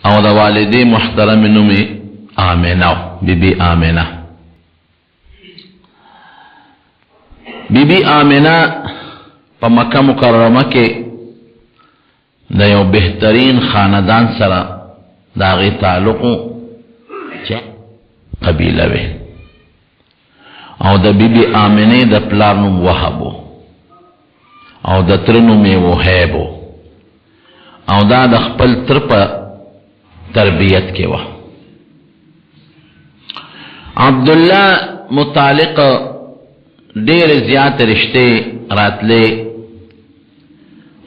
او دا والدی محترم نومی آمینہ بی بی آمینہ. بی بی آمینہ پا مکہ مکرمہ کے دا یو بہترین خاندان سرا داغی تعلقو چا قبیلہ وے او دا بی بی آمینہ دا پلار نوم وحبو او دا ترنوم وحیبو او دا دا خپل ترپا تربیت کے وح. عبداللہ متعلق دیر زیادہ رشتے راتلے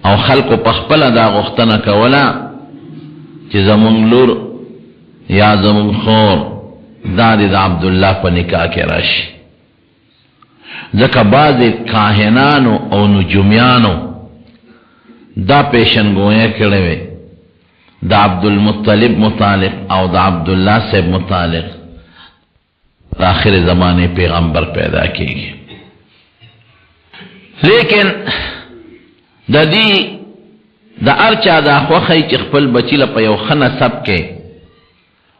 او خلقو پخپل دا غختنا کولا چی زمون لور یا زمون خور دا دا عبداللہ پا نکاح کے راشی. ذکا بعض کاہنانو او نجومیانو دا پیشن گویا کردوے دا عبدالمطلب متعلق او دا عبداللہ سے متعلق آخر زمانے پیغمبر پیدا کی گئی. لیکن دا دی دا ارچا دا خوخی چی خپل بچی لپا یو خنا سب کے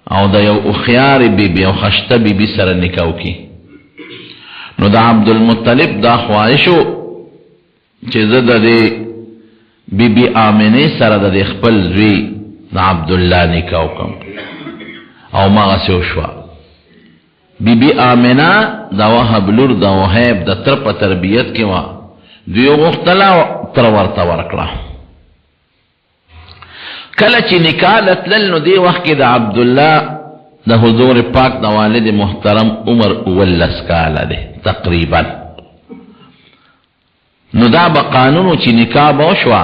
او دا یو اخیار بی بی او خشت بی بی سر نکاو کی. نو دا عبدالمطلب دا خواہشو چی زد دی بی بی آمینی سر دا دی خپل زوی دا عبداللہ نکاو کم او ماغا سیو شوا. بی بی آمینہ دا وحب لور دا وحیب دا ترپا تربیت کی وا دیو غختلا ترورتا ورکلا. کلچی نکالت للنو دی وقت کی دا عبداللہ دا حضور پاک دا والد محترم عمر اول لسکالا دے تقریبا. نو دا با قانونو چی نکاح باوشوا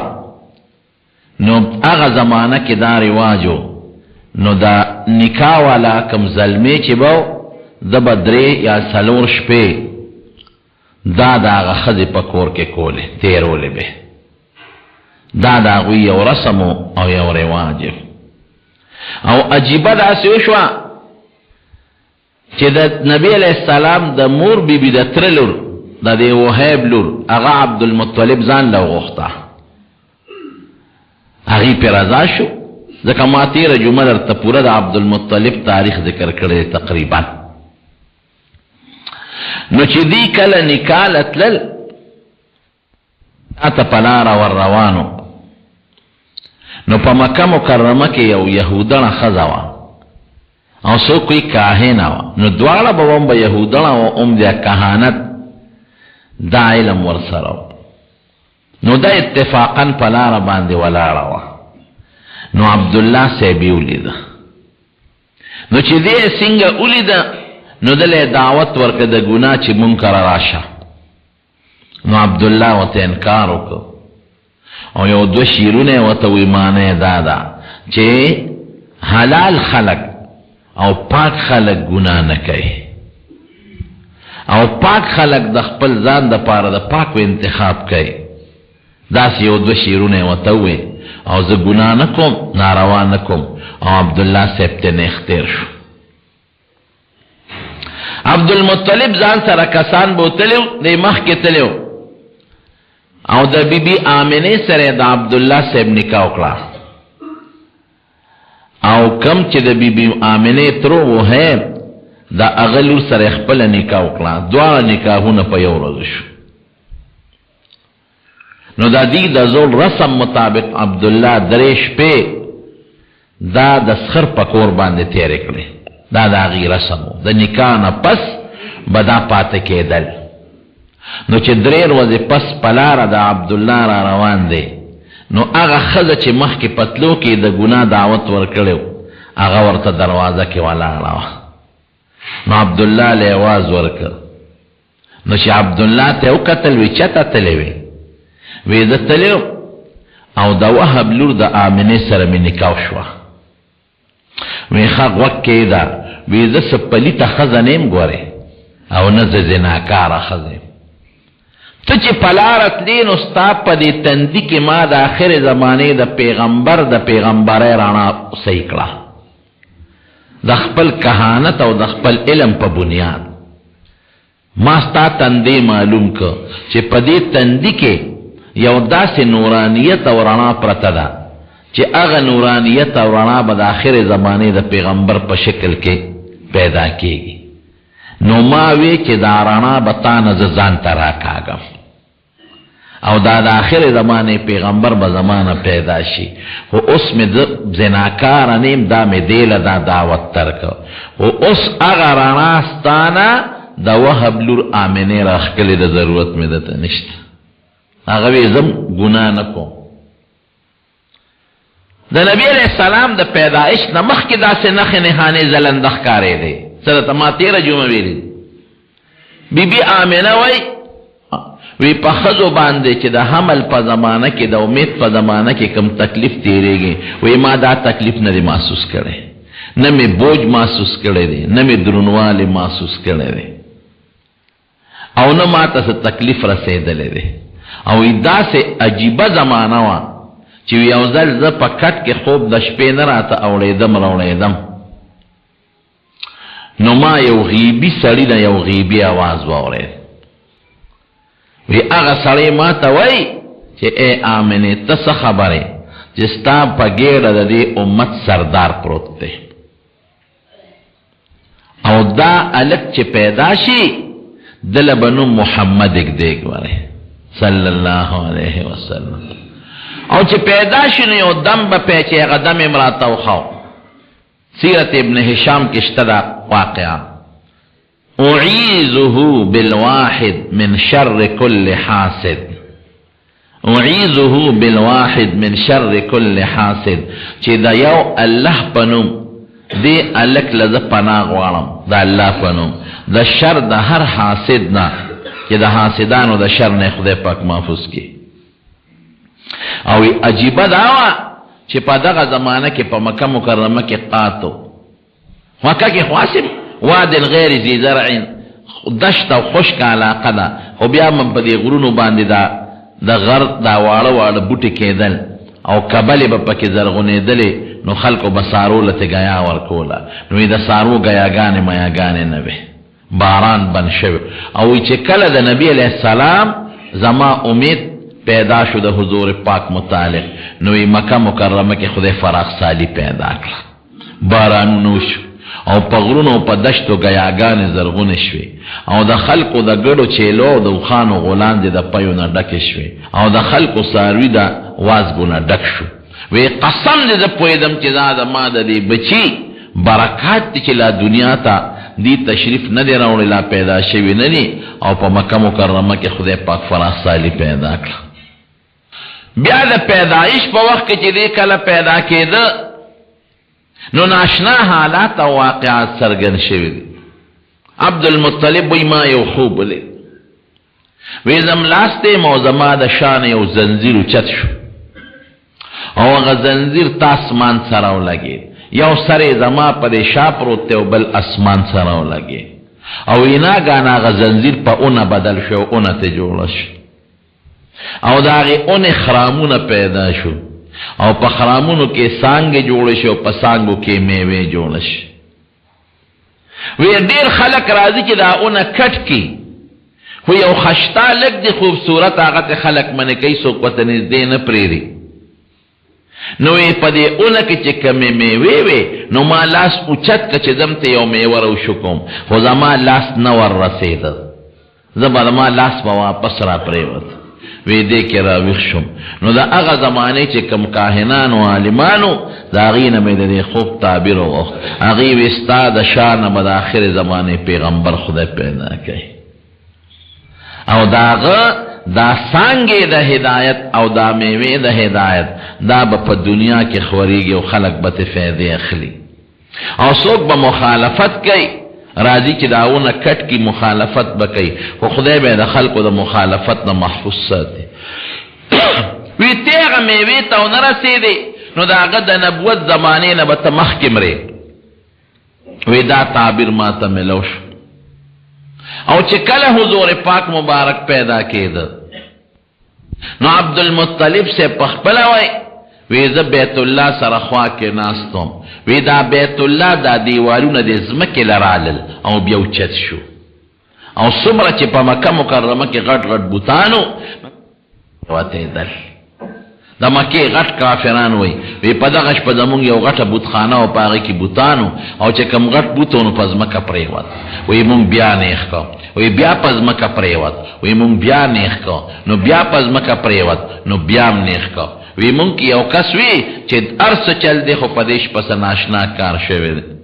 نو اغا زمانہ کی دا رواجو نو دا نکاح والا کم ظلمی چی باو دا بدری یا سلور شپے دا آغا خزی پکور کے کولے تیرولے بے دا آغوی یو رسمو او یو رواجو او عجیبہ دا سیوشوا چی دا نبی علیہ السلام دا مور بی بی دا ترلور دا دی وحیب لور اغا عبدالمطلب زان لو غختا اغی پر رضا شو ذکا ما تیر جمع در تپورا دا عبدالمطلب تاریخ ذکر کرده تقریبا. نو چی دی کل نکالت لل آتا پلارا والروانو نو پا مکہ مکرمہ کے یو یہودان خزاوا او سو کوئی کاہیناوا نو دوالا بوام با یہودان و دیا کہانت دا علم ورسراو نو دا اتفاقا پلارا باندی ولاراوا نو عبداللہ سے بیولی دا نو چی دی سنگا اولی دا نو دلے دعوت ورک دا گناہ چی منکر راشا. نو عبداللہ و تا انکارو کو او یو دو شیرونے و تا ویمانے دادا چی حلال خلق او پاک خلق گناہ نکے او پاک خلق دا خپل زان دا پارا دا پاک و انتخاب کئی دا سی یو دو شیرونے و تاوی او زا گناہ نکم ناروان نکم او عبداللہ سیبتے اختیر شو. عبدالمطلب زان سر کسان بو تلیو دی مخ کے تلیو او دا بی بی آمینی سر دا عبداللہ سیب نکاو کلا او کم چی دا بی بی آمینی ترو وہ ہے دا اغلور سر اخپل نکاو کلا دوارا نکاہون پا یو رضشو. نو دا دی دا زول رسم مطابق عبداللہ دریش پہ دا سخر پکور باندے تیرے کلے دا غی رسمو دا نکانا پس بدا پاتے کے دل. نو چی دریر وزی پس پلارا دا عبداللہ را روان دے نو اغا خز چی مخ کی پتلو کی دا گناہ دعوت ورکڑیو اغا ورطا دروازہ کی والا روا. نو عبداللہ لے آواز ورکر نو چی عبداللہ تے او قتل وی چتا تلیوی وی دا تلیو او دا وحب لور دا آمینی سرمی نکاو شوا وی خاق وکی دا وی دا سپلی تا خزنیم گوارے او نز زناکارا خزنیم تو چی پلارت لین استاب پا دی تندی کی ما دا آخر زمانے دا پیغمبر رانا سیکلا دا خپل کہانت او دا خپل علم پا بنیاد ما ستا تندی معلوم که چی پا دی تندی کے یو دا سی نورانیت او رانا پرتا دا چې هغه نورانیت او رڼا به د آخر زمانه د پیغمبر په شکل کې پیدا کیږي. نو ما وی چې دا رڼا به تا نه زه ځان ته راکاږم او دا د آخر زمانه پیغمبر به زمانه پیدا شي. خو اوس مې زناکار نیم دا مې دیله دا دعوت ترکو. خو اوس هغه رڼا ستانه د وهب لور آمنې راښکلې د ضرورت مې دته نشته. هغه وی زم ګناه نه کوم. د نبی علیہ السلام د پیدائش نه مخکې داسې نښې نښانې ځلنده ښکارېدې. سره ته ما تېره جمعه ویلي بی بی آمنه وی په ښځو باندې چې د حمل په زمانه کې د امید په زمانه کې کم تکلیف تېرېږي وی ما دا تکلیف نه دی محسوس کړی، نه مې بوج محسوس کړی دی، نه مې درونوالی محسوس کړی دی او نه ما ته څه تکلیف رسېدلی دی. او داسې عجیبه زمانه وه چې یو ځل زه په کټ کې خوب د شپې نه راته اوړېدم نو ما یو غیبي سړي نه یو غیبي آواز واورېد. وی هغه سړی ما ته وایي چې ای آمنې ته څه خبرې چې ستا په ګېډه د دې امت سردار پروت دی او دا هلک چې پیدا شي دله به نوم محمد اږدېږ وری صلی الله علیه وسلم. او چې پیدا شي نو یو دم به پی چې هغه دم یې راته وښو. سیرت ابن هشام کې شته دا واقعه. اعیذه بالواحد من شر كل حاسد، اعیذه بالواحد من شر كل حاسد، چې دا یو الله پنوم دی الک لزه پناه غواړم دا الله پنوم د شر د هر حاسد نه چې د حاسدانو د شر نه خدای پاک محفوظ کی. او عجیبه دا وه چې په دغه زمانه کې په مکه مکرمه کې قاتو مکه کې خواسم واد الغیر ذی زرع دشت او خشک علاقه ده. خو بیا من په دې غرونو باندې د غر دا واړه واړه بوټي کېدل او کبلې به پکې زرغونېدلې نو خلکو به سارو لته ګیا ورکوله. نو د سارو ګیاګانې میاګانې نه وې، باران بند شوی. او چې کله د نبی علیہ السلام زما امید پیدا شو د حضور پاک متعلق نو مکه مکرمه کې خدای فراخ سالی پیدا کړه، بارانونو شو او په غرونو په دشتو ګیاګانې زرغونې شوې او د خلکو د ګډو چیلو د اوښانو غولاندې د پیو نه ډکې شوې او د خلکو څاروي د وازګو نه ډک شو. وی قسم دې زه پوهېدم چې دا زما د دې بچي برکات دي چې لا دنیا ته دی تشریف نه دی راوړی، لا پیدا شوي نه دي او په مکه مکرمه کې خدای پاک فراخ سالی پیدا کړه. بیا د پیدایش په وخت کې چې دی کله پیدا کېده نو ناشنا حالات او واقعات سرګن شوي دي. عبدالمطلب وی ما یو خوب ولید، وی زم لاسته مو زما د شان یو زنځیر اوچت شو او هغه زنځیر تا اسمان سره ولګېد، یو سر زما په دې شا پروت دی او بل اسمان سره ولګېد او ناګهانه هغه زنځیر په اونه بدل شو، اونه ته جوړه شو او د هغې اونې خرامونه پیدا شو او په خرامونو کې سانګې جوړه شي او په سانګو کې میوې جوړه شي. وی ډېر خلک راځي چې دا اونه کټ کي خو یو خشتا لږ دی خوبصورت هغه ته خلک منې کوي، څوک ورته نږدې نه پرېږدي. نو په دې اونه کې چې کمې میوې وې نو ما لاس اوچت که چې ځم ته یو میوه راوشو کوم خو زما لاس نه ور رسېده، زه به زما لاس به واپس را پرېوت. وی دې کې راویښ شوم. نو د هغه زمانې چې کوم کاهنانو عالمانو د هغې نه مې د دې خوب تعبیر وغوښت. هغې وی ستا د شا نه به د آخر زمانې پیغمبر خدای پیدا کوي او د هغه دا څانګې د هدایت او دا میوې د هدایت دا به په دنیا کې خورېږي او خلک به ترې فایدې اخلي او څوک به مخالفت کوي راځي چې داونه کټ کی مخالفت بکئی خو خدای به د خلکو د مخالفت نه محفوظ ساتي. وی تیغه میوې ته ونه رسېدې نو د هغه د نبوت زمانې نه به ته مخکې مرې. وی دا تعبیر ما ته ملو شو او چې کله حضور پاک مبارک پیدا کېده نو عبدالمطلب سے پخپله وی وی زه بیت الله سره خوا کې ناستم. وی دا بیت الله دا دیوالونه د ځمکې لرالل او بیا اوچت شو او څومره چې په مکه مکرمه کې غټ غټ بوتانو وتېدل د مکه غټ کافران وی په دغه شپه زمونږ یو غټه بتخانه او پاغه کې بوتانو او چې کم غټ بوتونو پز مکه پریوت وی مونږ بیا نیخ کو وی بیا پز مکه پریوت وی مونږ بیا نیخ کو نو بیا پز مکه پریوت نو بیا نیخ کو وی مونږ یو کس وی چې ارس چل دی خو پدیش پس ناشنا کار شوی دی.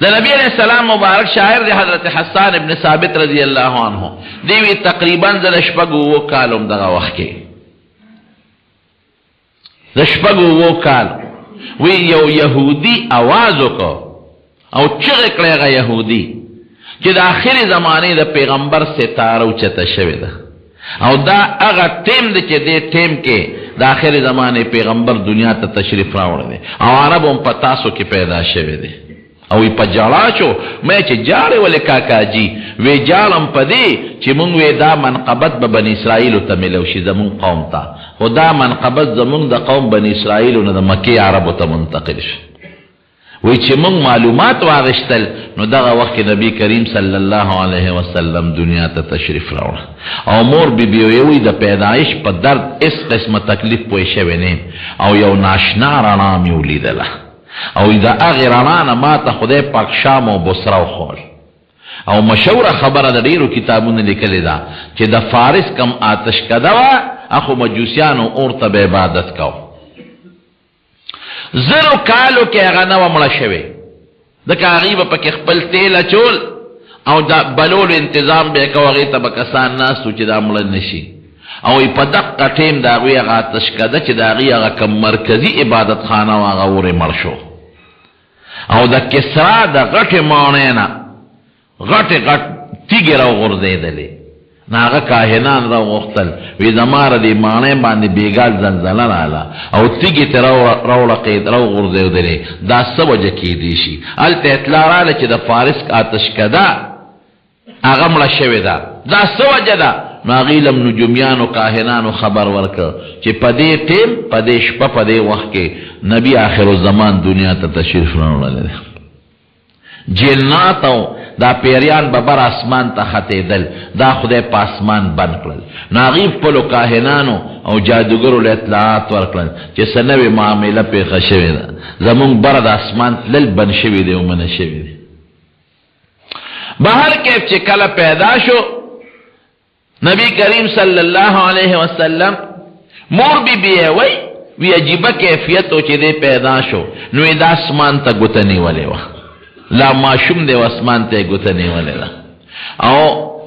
د نبی علیہ السلام مبارک شاعر دی حضرت حسان ابن ثابت رضی اللہ عنہ دیوی تقریبا زل شپگو وہ کالم دغا وقت کے شپگو وہ کال وی یو یہودی آوازو کو او چغکڑے گا یہودی چې دا آخر زمانے دا پیغمبر ستارو چتا شوی دا او دا اغا ٹیم دا چه دے ٹیم کے دا آخر زمانے پیغمبر دنیا تا تشریف راوڑ دے او عربوں پتاسو کی پیدا شوی دے او پا جاڑا شو میں چه جاڑے والے کاکا جی وی جاڑم پا دے چه منگ وی دا منقبت با بنی اسرائیلو تا ملوشی زمون قوم تا و دا منقبت زمون دا قوم بنی اسرائیلو نا دا مکی عربو تا منتقل شو وی چه منگ معلومات واغشتل نو دا وقت نبی کریم صلی اللہ علیہ وسلم دنیا تا تشریف راوڑ او مور بی بیوی دا پیدایش پا درد اس قسم تکلیف پویشے وینیم او یو ناشنا رانا میولی دلا او دا اغیرانانا ما تا خدای پاک شام و بسراو خور او مشهور خبر دا دیرو کتابون لکلی دا چه دا فارس کم آتش کدوا اخو مجوسیانو اورتا بے عبادت کاو زرو کالو که اغنو مڑا شوی دکا غیب پا که خپل تیل چول او دا بلول انتظام بے کاو غیتا بکسان ناسو چه دا مڑا نشی او په دقه ټیم دا غوی هغه آتش کده چې دا غوی هغه کم مرکزی عبادت خانه و هغه ورې مړ شو او د کسرا د غټې ماڼۍ نه غټې غټ تیږې راوغورځېدلې نو هغه کاهنان راوغوښتل وی زما دې ماڼۍ باندې بېګال زلزله راغله او تیږې ترې راوغورځېدلې دا څه وجه کېدی شي هلته اطلاع راغله چې د فارس آتش کده هغه مړه شوې ده دا څه وجه ده نو غیلم نجومیانو کاهنانو خبر ورکړ چې پدې ټیم پدې شپه پدې وخت کې نبی آخر الزمان دنیا ته تشریف راوړل جناتو دا پیریان ببر اسمان ته ختیدل دا خدای په اسمان بند کړل ناغیب پلو کاهنانو او جادوګرو له اطلاعات ورکړل چې سنوي معاملې په خښوي ده زمون بر د اسمان تل بن شوی دی او من شوی دی بهر کې چې کله پیدا شو نبی کریم صلی اللہ علیہ وسلم مور بی وی عجیبہ کیفیت ہو چی دے پیدا شو نوی دا اسمان تا گتنی والے وا لا معشوم دے و اسمان تے گتنی والے دا او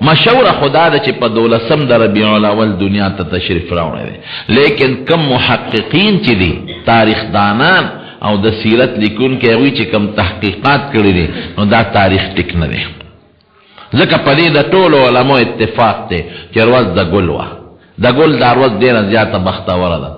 مشور خدا دا چی پا دولسم دا ربیع الاول دنیا تا تشریف راوڑے دے لیکن کم محققین چی دی تاریخ دانان او دا سیرت لکن کے اوی چی کم تحقیقات کری دی نو دا تاریخ ٹک ندے ذکر پدی دا طول علماء اتفاق تے کہ روز دا گل وا دا گل دا روز دیر زیادہ بختور دا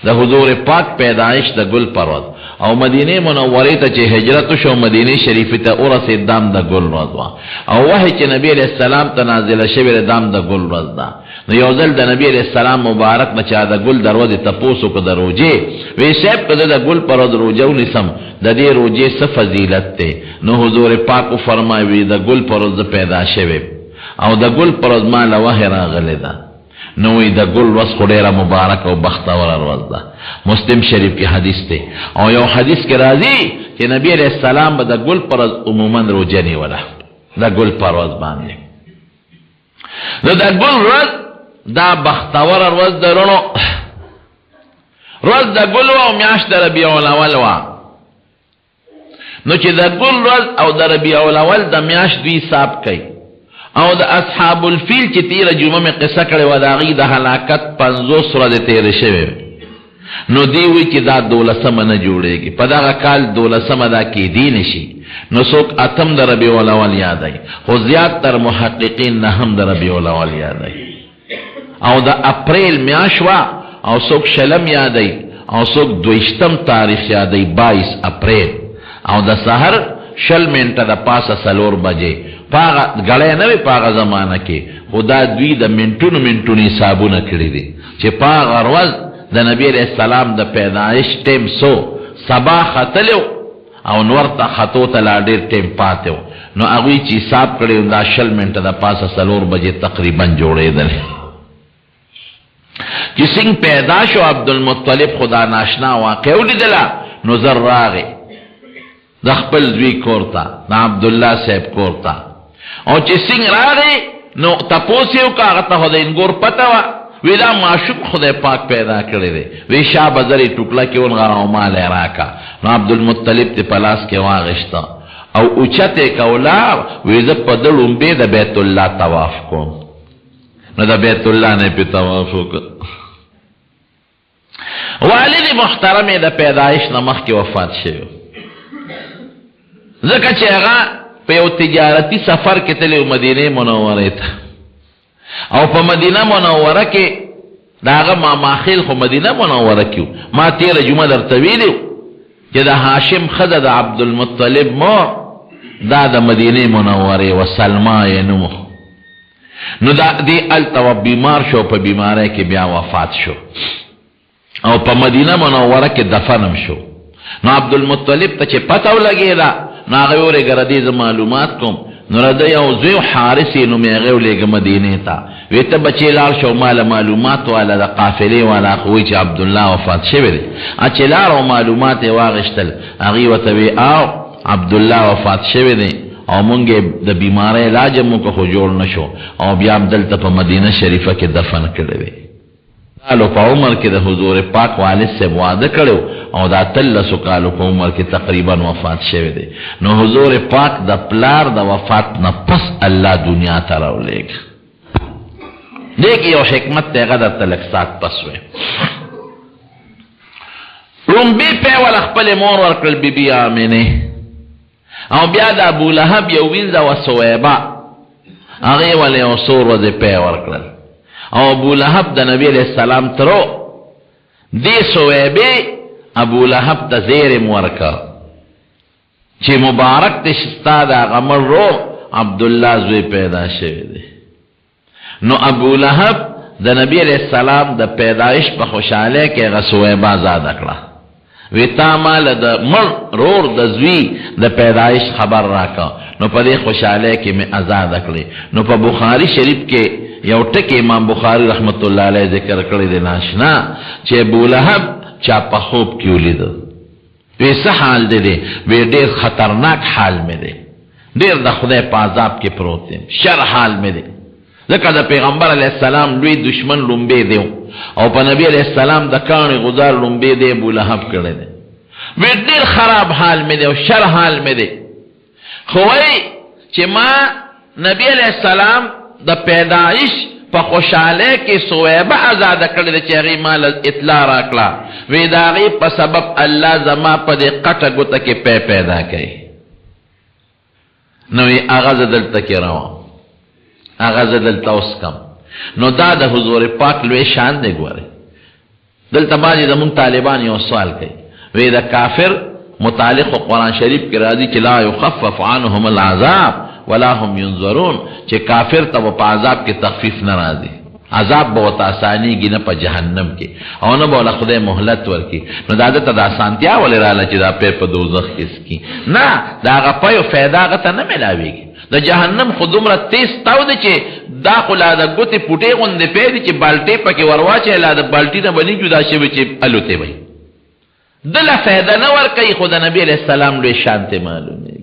دا حضور پاک پیدائش دا گل پروز او مدینه منوری تا چه حجرت شو مدینه شریفی تا اورس دام دا گل روز وا او وحی چه نبی علیہ السلام تا نازل شبیر دام دا گل روز دا نو یوزل دا نبی علیہ السلام مبارک نچا دا گل دا روز تا پوسو که دا روجه وی شیب که دا گل پروز روجو نسم دا دی روجه سفضیلت تے نو حضور پاکو فرماوی دا گل پروز پیدا شوی او دا گل پروز ما لوحی را غلی دا نوی دا گل روز خودیرا مبارک و بختور روز دا مسلم شریف کی حدیث تے او یو حدیث کے رازی کہ نبی علیہ السلام با دا گل پروز عموماً رو جنی ولا دا گل پروز باندے دا گل روز دا بختور روز دا رونو روز دا گل و میاش دا ربیع الاول و نو چې دا گل روز او دا ربیع الاول دا میاش دوی صاحب کئی او دا اصحاب الفیل چی تیر جمعہ میں قصہ کرے و دا غی دا حلاکت 50 روز تیر شوے نو دیوی چی دا دولسم نہ جوڑے گی پدا غا کال دولسم دا کی دین شی نو سوک اتم دا ربیع الاول یاد آئی خو زیاد تر محققین نهم دا ربیع الاول یاد آئی او دا اپریل میاشوا او سوک شلم یاد آئی او سوک دوشتم تاریخ یاد آئی 22 اپریل او دا سحر شل منٹا دا پاسا سلور بجے پاغا گلے نوی پاغا زمانہ کے خدا دوی دا منٹونی صابون کری دی چه پاغا روز دا نبی علیہ السلام دا پیدایش ٹیم سو سبا خطلیو او نور تا خطو تلا دیر ٹیم پاتیو نو اگوی چی صاب کری دا شل منٹا دا پاسا سلور بجے تقریبا جوڑے دلے چې څنګه پیدا شو عبدالمطلب خدا ناشنا واقع ولیدله نو زر راغی د خپل زوی کور ته د عبدالله صاحب کور ته او چې څنګه راغی نو تپوس یې وکړه هغه ته خو د انګور پته وه وی دا معشوق خدای پاک پیدا کړی دی وی شا بزرې ټوکله کې ونغره او مال یې راکړه نو عبدالمطلب ته په لاس کې واغېسته او اوچت یې کوله وی زه په ده لومبې د بیت الله طواف کوم نو د بیت الله نه پې طواف وکړه والد محترم یې د پیدایش نه مخکې وفات شوی ځکه چې هغه په یو تجارتي سفر کې تللی مدینې منورې ته او په مدینه منوره کې د هغه ماماخیل خو مدینه منوره کې ما تېره جمعه درته ویلي چې د هاشم ښځه د عبدالمطلب مور دا د مدینې منورې و سلما یې نوم نو دا دې هلته بیمار شو په بیماری کې بیا وفات شو او په مدینه منوره کې دفنم شو نو عبدالمطلب ته چې پته ولګېده نو هغه یې ورېږه ردې زه معلومات کوم نو رده یو زوی حارس یې نومې هغې ولېږه مدینې ته وی ته بچې لاړ شو ماله معلومات والا د قافلې والا خو وایي چې عبدالله وفات شوی دی چې لاړ او معلومات یې واغېشتل هغې ورته وی او عبدالله وفات شوی دی او مونږ یې د بیمارۍ علاج یې مونږ خو جوړ نه شو او بیا هم دلته په مدینه شریفه کې دفن کړی دی کالو په عمر کې د حضور پاک والد صاحب واده کړو او دا 13 کالو په عمر کې تقریبا وفات شوی دی نو حضور پاک د پلار د وفات نه پس الله دنیا ته راولېږه دیکھ یو حکمت ته هغه درته لږ ساعت پس وی لومبې پیول خپل مور ورکړل بیبي آمنې او بیا د ابولهب یو وینځه و سویبه هغې ولې یو څو ورځې پی ورکړل او ابولهب د نبی علیہ السلام ترو دی سویبه ابولهب ته زیرم ورکا چې مبارک ته شستا دا غمر رو عبدالله زوی پیدا شوی دی نو ابولهب د نبی علیہ السلام د پیدایش په خوشحاله کې هغه سویبه آزاد کړه وی تا مال د مړ رور د زوی د پیدایش خبر راکا نو په دې خوشحاله کې مې آزاد کړې نو په بخاری شریف کې یو ټکی امام بخاری رحمت الله علیه ذکر کړی دی ناشنا چې ابولهب چا په خوب کې ولید وی څه حال دی وی ډېر خطرناک حال مې دی ډېر د خدای په عذاب کې پروت یم شر حال مې دی ځکه د پیغمبر علیه السلام لوی دشمن لومبې دی او په نبی علیه السلام د کاڼي غزار لومبې دی ابولهب کړی دی وی ډېر خراب حال مې دی او شر حال مې دی خو وی چې ما نبی علیه السلام د پیدایش په خوشحاله کې سویبه آزاده کړې ده چې هغې مال اطلاع راکړه وی د هغې په سبب الله زما په دې قټه ګوته کې پیدا کوي نو هغه زه دلته کې روان هغه زه دلته اوس کم نو دا د حضور پاک لوی شان دی ګورئ دلته بعضې زمونږ طالبان یو سوال کوي وی د کافر متعلق قرآن شریف کې راځي چې لا یخفف عنهم العذاب ولا هم ينظرون چې کافر ته په عذاب کې تخفیف نه راځي عذاب به ورته اسانېږي نه په جهنم کې او نه به له خدای مهلت ورکړي نو دا دته د اسانتیا ولې راله چې دا پی په دوزخ کې څکي نه د هغه پیو فایده هغه ته نه میلاوېږي د جهنم خو دومره تیز تاو دی چې دا خو لا د ګوتې پوټې غوندې پی دی چې بالټې پکې ورواچوي لا د بالټي نه به نه جدا شوي چې الوتې به دله فایده نه ورکوي خو د نبي علیه السلام لوی شان ته معلومېږي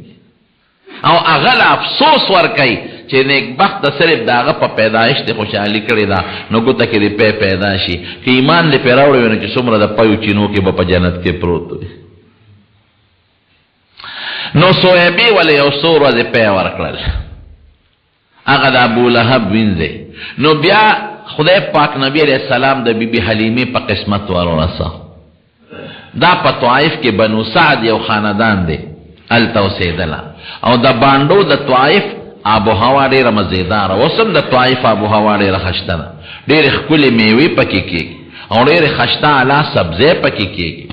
او هغه له افسوس ورکوي چې نیکبخت صرف د هغه په پیدایش دې خوشحالي کړې ده نو ګوته کې دې پیدا شي که ایمان دې پرې راوړی وي نو چې څومره د پیو چینو کې به په جنت کې پروت وي نو سویبې ولې یو څو ورځې پی ورکړل هغه د ابولهب وینځې نو بیا خدای پاک نبی علیہ السلام د بیبي حلیمې په قسمت ورورسه دا په طائف کې بنو سعد یو خاندان دی هلته اوسېدله او د بانډو د طائف آب و هوا ډېره مزېداره اوس هم د طائف آب و هوا ډېره خشته ده ډېرې ښکلې میوې پکې کېږي او ډېرې خشته اعلی سبزۍ پکې کېږي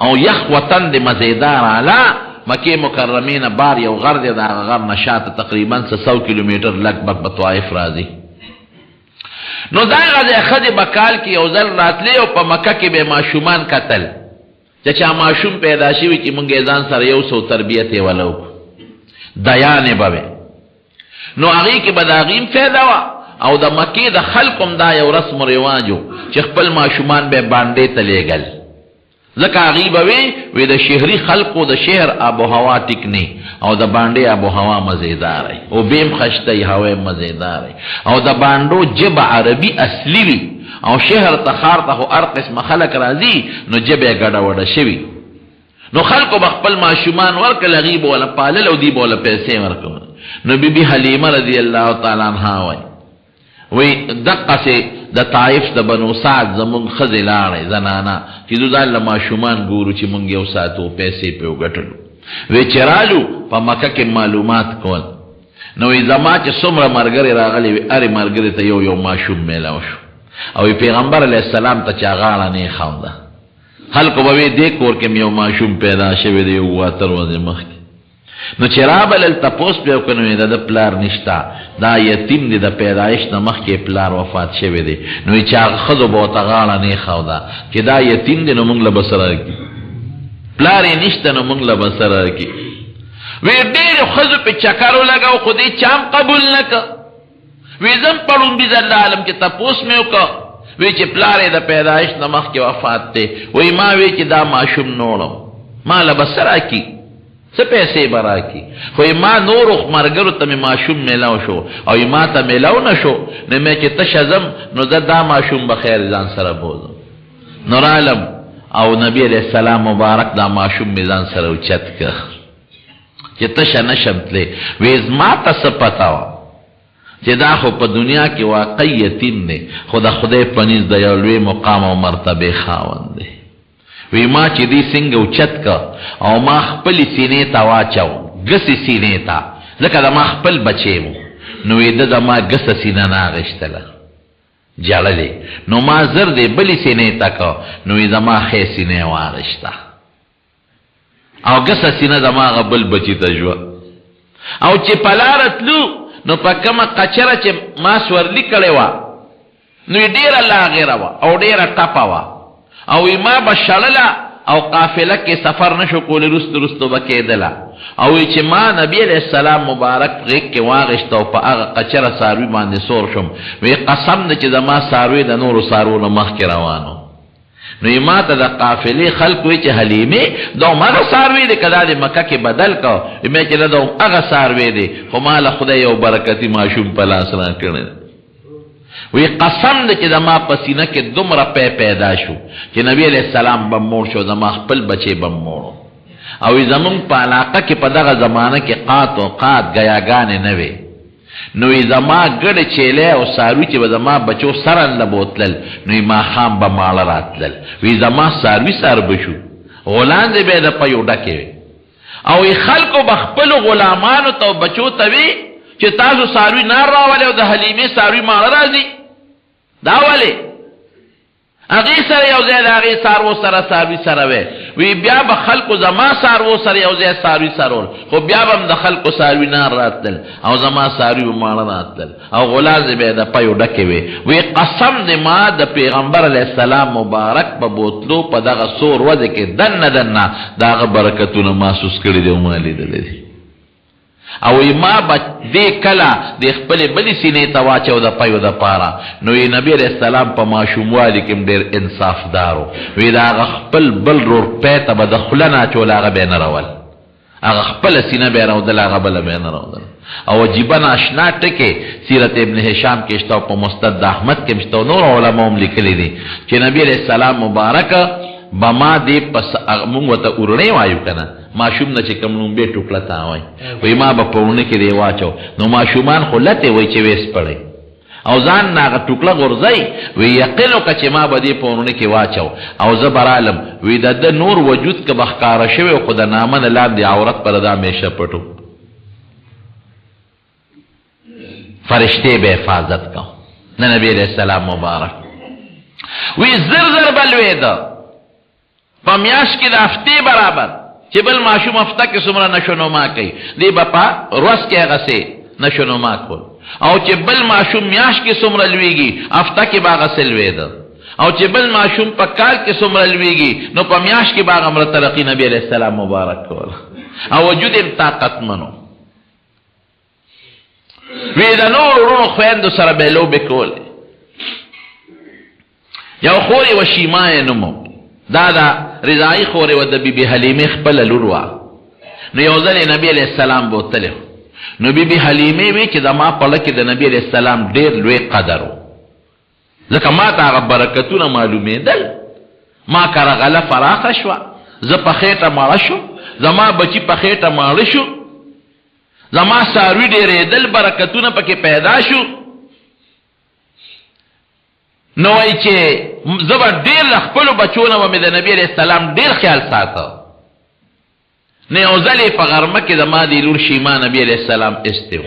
او یخ وطن د مزېدار اعلی مکې مکرمې نه بار یو غر دی د هغه غر نه شاته تقریبا 100 کیلومیټر لږ په طائف راځي نو دا هغه ښځې به کال کې یو ځل راتلې او په مکه کې به ماشومان کتل چې چا ماشوم پیدا شوي چې مونږ یې ځان سره یو څو تربیت یې وله وکړو دیانې به وې نو هغې کې به د هغې فایده وه او د مکی د خلقم دا یو رسم و رواجو چې خپل ماشومان به باندې ته لیږل ځکه هغوی به وی د شهري خلقو د شهر آب و هوا ټیک نی او د باندې آب و هوا مزیدار ای او بیم خشته هوا مزیدار ای او د باندو جب عربي اصلي وي او شهر ته خار ته هر قسم خلق راځي نو جبه ګډه وډه شوي نو خلقو بخپل ماشومان ورکل غیب ولا پالل او دی بولا پیسې ورکول نو بی بی حلیمه رضی الله تعالی عنها وی دقه سه د طائف د بنو سعد زمون خزلاړې زنانا چې دوی ماشومان ګورو چې مونږ یو ساتو پیسې په وګټلو وی چرالو په مکه کې معلومات کول نو زما چې څومره مرګري راغلي وی اره مرګري ته یو ماشوم میلاو شو او پیغمبر علیہ السلام ته چاغاله نه خوانده خلقو به دې کور کې یو ماشوم پیدا شوی دی یو واتر وځي مخ نو چرابل التپوس په کنه د پلار نشتا دا یتیم دی د پیدایش نه مخ کې پلار وفات شوی دی نو چې خزو به تغاله نه خودا چې دا یتیم دی نو موږ له بسره کی پلار یې نشته نو موږ له بسره کی وی ډېر خزو په چکرو لگاو خو دې چام قبول نک وی زم پړم بي زل عالم کې تپوس مې وکړه وی چې پلارې د پیدایش نه مخ کې وفات دی وی ما وی چې دا ماشوم نوړم ما له بسره کی څه پیسې برا کی خو ما نور مرګرو ته ماشوم میلاو شو او ما ته میلاو نشو نه مې چې تشزم نو دا ماشوم بخیر ځان سره بوزم نور عالم او نبی علیہ السلام مبارک دا ماشوم میزان سره اوچت کړ چې تشه نشم تلې ویز ما ته څه پتا وه چې دا خو په دنیا کې واقعي یتیم دی خو د خدای په نزد د یو لوی مقام او مرتبې خاوند دی وی ما چې دې څنګه اوچت که او ما خپلې سینې ته واچو ګسې سینې ته ځکه د ما خپل بچی و نو وی ده د ما ګسه سینه نه اغېشتله جړلې نو ما زر دې بلې سینې ته که نو وی زما ښې سینې واغېشته او ګسه سینه د ما هغه بل بچي ته ژوه او چې په لاره تلو نو په کومه قچره چې ما سورلي کړې وه نو ډېره لاغېره وه او ډېره ټپه وه او ما به شړله او قافله کې سفر نشو کولی رستو به کېدله او چې ما نبی علیہ السلام مبارک غیږ کې واغېشته او په هغه قچره څاروي باندې سور شم وی قسم دی چې زما څاروي د نورو څاروو نه مخکې روانو نو ما ته د قافلې خلق وی چې حلیمې دا هغه څاروي دی که دا د مکه کې بدل کو مې چې دا هغه څاروي دی خو ما له خدای یو برکتي ماشوم په لاس راکړی وی قسم دی چې زما په سینه کې دومره پیدا شو چې نبی علیہ السلام به موړ شو زما خپل بچی به موړو او زمونږ په علاقه کې په دغه زمانه کې قات ګیاګانې نه وې نو زما ګډ چیلې او څاروي چې به زما بچو سره له بوتلل نو ماښام به ماړه راتلل وی زما څاروي سر به شو غولاندې به د پیو ډکې وې او خلکو به خپلو غلامانو ته بچو ته وی چې تاسو څاروي نه راولئ او د حلیمې څاروي ماړه راځي دا ولې هغې سره یو ځای د هغې څاروو سره څاروي سره وی وی بیا به خلکو زما څاروو سره یو ځای څاروي سرول خو بیا به هم د خلکو څاروي نه راتلل او زما څاروي به ماړه راتلل او غلازې به یې د پیو ډکې وې وی قسم دی ما د پیغمبر علیه السلام مبارک په بوتلو په دغه سور وځې کې دنه د هغه برکتونه محسوس کړي دي او ما لیدلی دي او ما به دې کله د خپلې بلې سینې ته واچو د پیو د پاره نو نبی علیہ السلام په ماشوموالي کې ډېر انصافدارو وی د هغه خپل بل روپۍ ته به د خوله نه اچول هغه به یې نه رول هغه خپله سینه به یې رودل هغه بله به یې نه رودل او عجیبه ناشنا ټکې سیرت ابن هشام کې شته او په مستد احمد کې شته او نور علما هم لیکلي دي چې نبی علیہ السلام مبارک به ما دې مونږ ورته اورڼۍ وایو که نه ماشوم نه چې کوم لومبې ټوکله ته وایي وایي ما به په اورڼۍ کې دی واچو نو ماشومان خو لتې وایي چې ویس پړی او ځان نه هغه ټوکله غورځئ وی یقین وکړه چې ما به دې په اورڼۍ کې واچو او زه به رالم وی د ده نور وجود که به ښکاره شوی خو د نامه نه لاندې عورت پر ده همیشه پټو فرشتې به حفاظت کو نه نبی علیہ السلام مبارک وی زر به لوېده په میاشت کې د هفتې برابر چې بل ماشوم هفته کې څومره نشونما کوي دی به په ورځ کې هغسې نشونما کول او چې بل ماشوم میاشت کې څومره لویږي هفته کې به هغسې لوېده او چې بل ماشوم په کال کې څومره لویږي نو په میاشت کې به هغه مره ترقي نبي علیہ السلام مبارک کول او وجود یې طاقتمنو وی د نور ورونو خویندو سره به لوبې کولې. یو خور یې وه شیما یې نوم و، دا د رضایي خور یې وه د بیبي حلیمې خپله لور وه. نو یو ځل یې نبي علیه السلام بوتلی، نو بیبي حلیمې وی چې زما په زړه کې د نبي علیه السلام ډېر لوی قدر و، ځکه ما ته هغه برکتونه معلومېدل. ما کره غله فراخه شوه، زه په خېټه ماړه شو، زما بچي په خېټه ماړه شو، زما څاروي ډېرېدل، برکتونه پکې پیدا شو. نو وایي چې زه به ډېر له خپلو بچو نه به مې د نبي علیه السلام ډېر خیال ساته. نو یو ځل یې په غرمه کې زما د لور شیما نبي علیه السلام ایستی و.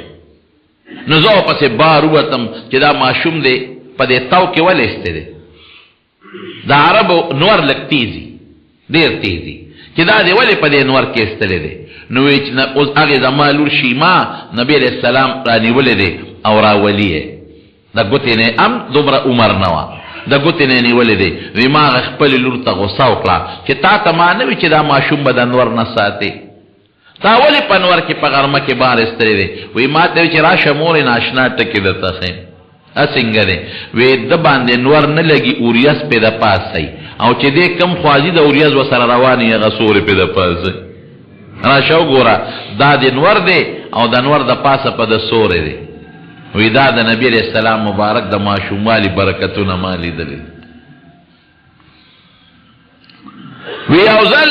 نو زه ورپسې بار ووتم چې دا ماشوم دی په دې تاو کې ولې ایستی دی. د عربو نور لږ تیزي، ډېر تیزي، چې دا دی ولې په دې نور کې ایستلی دی. نو وایي چې اوس هغې زما لور شیما نبي علیه السلام رانیولی دی او راولي یې، د ګوتې نه هم دومره عمر نه وه، د ګوتې نه یې نیولی دی. وی ما هغه خپلې لور ته غوسه وکړه چې تا ته ما نه وي چې دا ماشوم به د نور نه ساتې، تا ولې په نور کې په غرمه کې بار ایستلی دی. وی ما ته وی چې راشه مورې ناشنا ټکې درته ښیم. څنګه دی؟ وی د باندې نور نه لګي، اوریاس پې د پاسئ، او چې دې کم خوازي د اوریاس ورسره روان یې هغه سورې پې د پاسئ. راشه وګوره دا د نور دی او د نور د پاسه په د سورې دی. وی دا د نبی علیہ السلام مبارک د ماشوموالي برکتونه ما لیدلي. وی یو ځل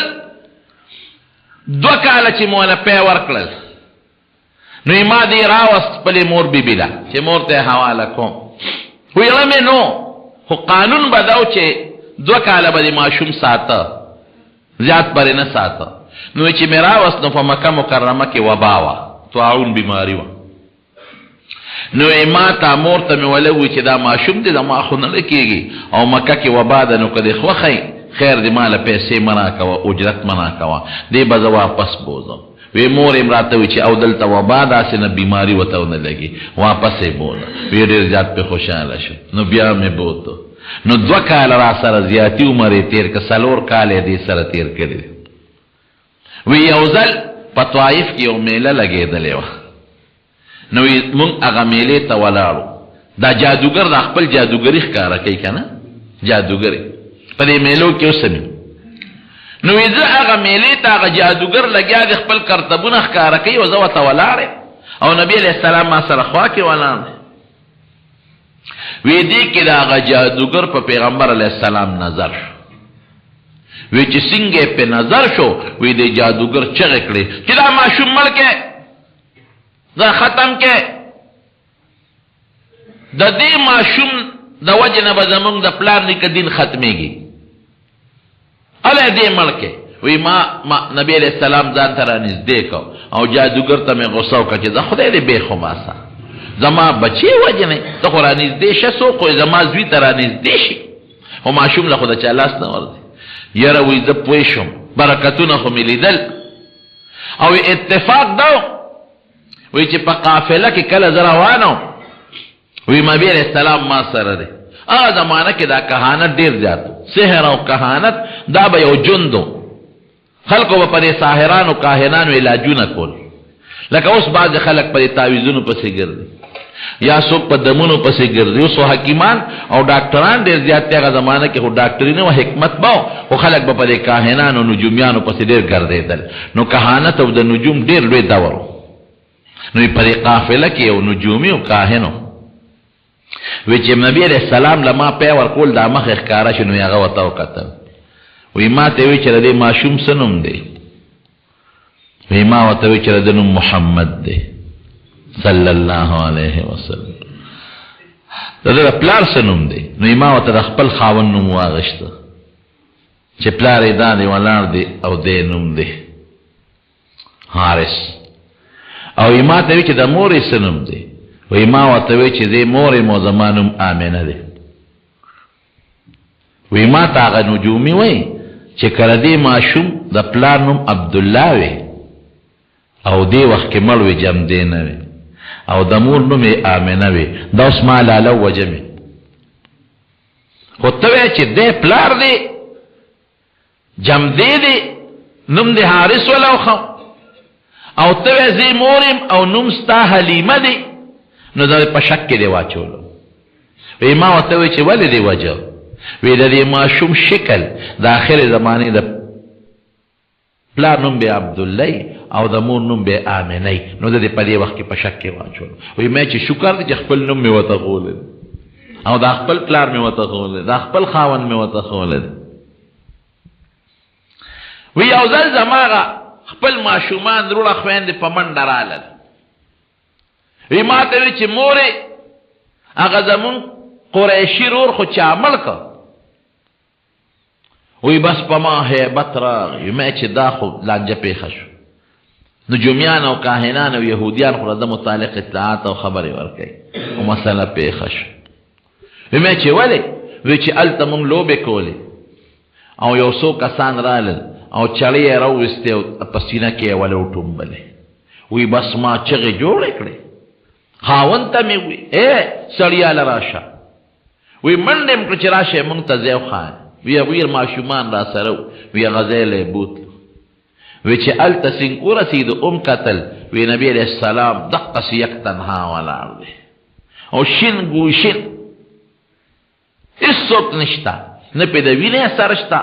2 کاله چې موله پی ورکړل، نو یې ما دې راوست خپلې مور بیبي له چې مور ته یې حواله کوم. وی غمې نو، خو قانون به دا و چې 2 کاله به دې ماشوم ساته، زیات پرې نه ساته. نو چې مې راوست نو په مکه مکرمه کې وبا وه، طاعون بیماري وه. نو ما ته مور ته مې وله وی چې دا ماشوم دی زما خو نه کېږي او مکه کې وبا ده، نو که دې خوښی خیر دې ما له پیسې مه راکوه، اجرت مه راکوه، دې به زه واپس بوځم. وی مور یې راته وی چې او دلته وبا داسې نه بیماري ورته ونه لګي، واپس یې بوله. وی ډېر زیات پې خوشحاله شو. نو بیا مې بوته. نو 2 کاله را سره زیاتي عمر یې تېر که 4 کاله یې دې سره تېر کړي. وی یو ځل په طایف کې یو میله لګېدلې وه، نو مونږ هغه میلې ته ولاړو. دا جادوګر دا خپل جادوګري ښکاره کوي که نه، جادوګري په دې میلو کې اوسمي. نو زه هغه میلې ته هغه جادوګر لګیا د خپل کرتبونه ښکاره کوي او زه ورته ولاړ او نبي علیه السلام ما سره خوا کې ولاړ دی. وی دې کې د هغه جادوګر په پیغمبر علیه السلام نظر شو. وی چې څنګه په نظر شو، وی دې جادوګر چغې کړې چې دا ماشوم مړ کې، دا ختم کې، د دې ماشوم د وجه نه به زمونږ د پلار نیکه دین ختمېږي، الی دې مړ کې. وی ما نبی علیہ السلام ځان ته رانږدې کو او جادوګر ته مې غوسه وکړه چې د خدای دې بېخو باسه، زما بچی وجنې ته خو رانږدې شه، څوک خو زما زوی ته رانږدې شي، خو ماشوم له خو د چا لاس نه ورځي. یاره وی زه پوه شم، برکتونه خو مې لیدل. او اتفاق دا وی چې په قافله کې کله زه روانم، وی نبی علیہ السلام ما سره دی. هغه زمانه کې دا کهانت ډېر زیات، سحر او کهانت دا به یو جندو، خلکو به په دې ساحرانو کاهنانو علاجونه کول. لکه اوس بعضې خلک په دې تعویذونو پسې ګرځي، یا څوک په دمونو پسې ګرځي. اوس حکیمان او ډاکټران ډېر زیات دي. هغه زمانه کې خو ډاکټري نه وه، حکمت به و، خو خلک به په دې کاهنانو نجومیانو پسې ډېر ګرځېدل. نو کهانت او د نجوم ډېر لوی دور و. نو په دې قافله کې یو نجومي او کاهن وی چې نبی علیہ السلام لما پی ورکول دا مخ ښکاره شو، نو هغه ورته وکتل. وی ما ته وی چې د دې ماشوم څه نوم دی؟ وی ما ورته وی چې د نوم محمد دی صلی الله علیه وسلم. د ده د پلار څه نوم دی؟ نو ما ورته د خپل خاوند نوم واغېسته چې پلار یې دا دی ولاړ دی او دې نوم دی حارث. او ما ته وی چې د مور یې څه نوم دی؟ وی ما ورته وی چې دې مور یې مو زما نوم آمنه دی. وی ما ته هغه نجومي وی چې کله دې ماشوم د پلار نوم عبدالله وی او دې وخت کې مړ وی جمدې نه وی او د مور نوم یې آمنه وی، دا اوس ما لاله وجمې. خو ته وی چې دې پلار دی جمدې دی نوم دې حارث ولا وخو، او ته وی زه مور یم او نوم ستا حلیمه دی، نو دا په شک کې دی واچولو. وی ما ورته وی چې ولې دی وجه؟ وی د دې ماشوم شکل د آخر زمانې د پلار نوم به عبدالله او د مور نوم به آمنه، نو د دې په دې وخت کې په شک کې واچولو. وی ما چې شکر دی چې خپل نوم مې ورته ښولی او دا خپل پلار مې ورته ښولی، دا خپل خاوند مې ورته ښولی. وی یو ځل زما خپل ماشومان وروڼه خویندې په منډه رالل. وی ما ته وی چې مورې هغه زمون قریشي رور خو چا مړ که؟ وی بس په ما هیبت راغی. ما چې دا خو لانجه پیښه شو. نجومیان او کاهنان او یهودیان خو د متعلق اطلاعات او خبرې ورکوي او مسله پیښه شو. وی ما چې ولې؟ وی چې هلته مونږ لوبې کولې او یو څو کسان رالل او چړې یې راوویستې او په سینه کې یې ولې وټومبلې. وی بس ما چغې جوړې کړې. خاوند ته مې وی سړیاله راشه. وی منډه مې کړه چې راشه مونږ ته ځای وښایه. وی هغوی ماشومان را سره وی غزیله یې بوتلو. وی چې هلته سینګ ورسېدو کتل وی نبي علیه السلام دقسې یک تنها ولاړ دی او شین ګوشین، هېڅوک نشته، نه پې د وینې اثر شته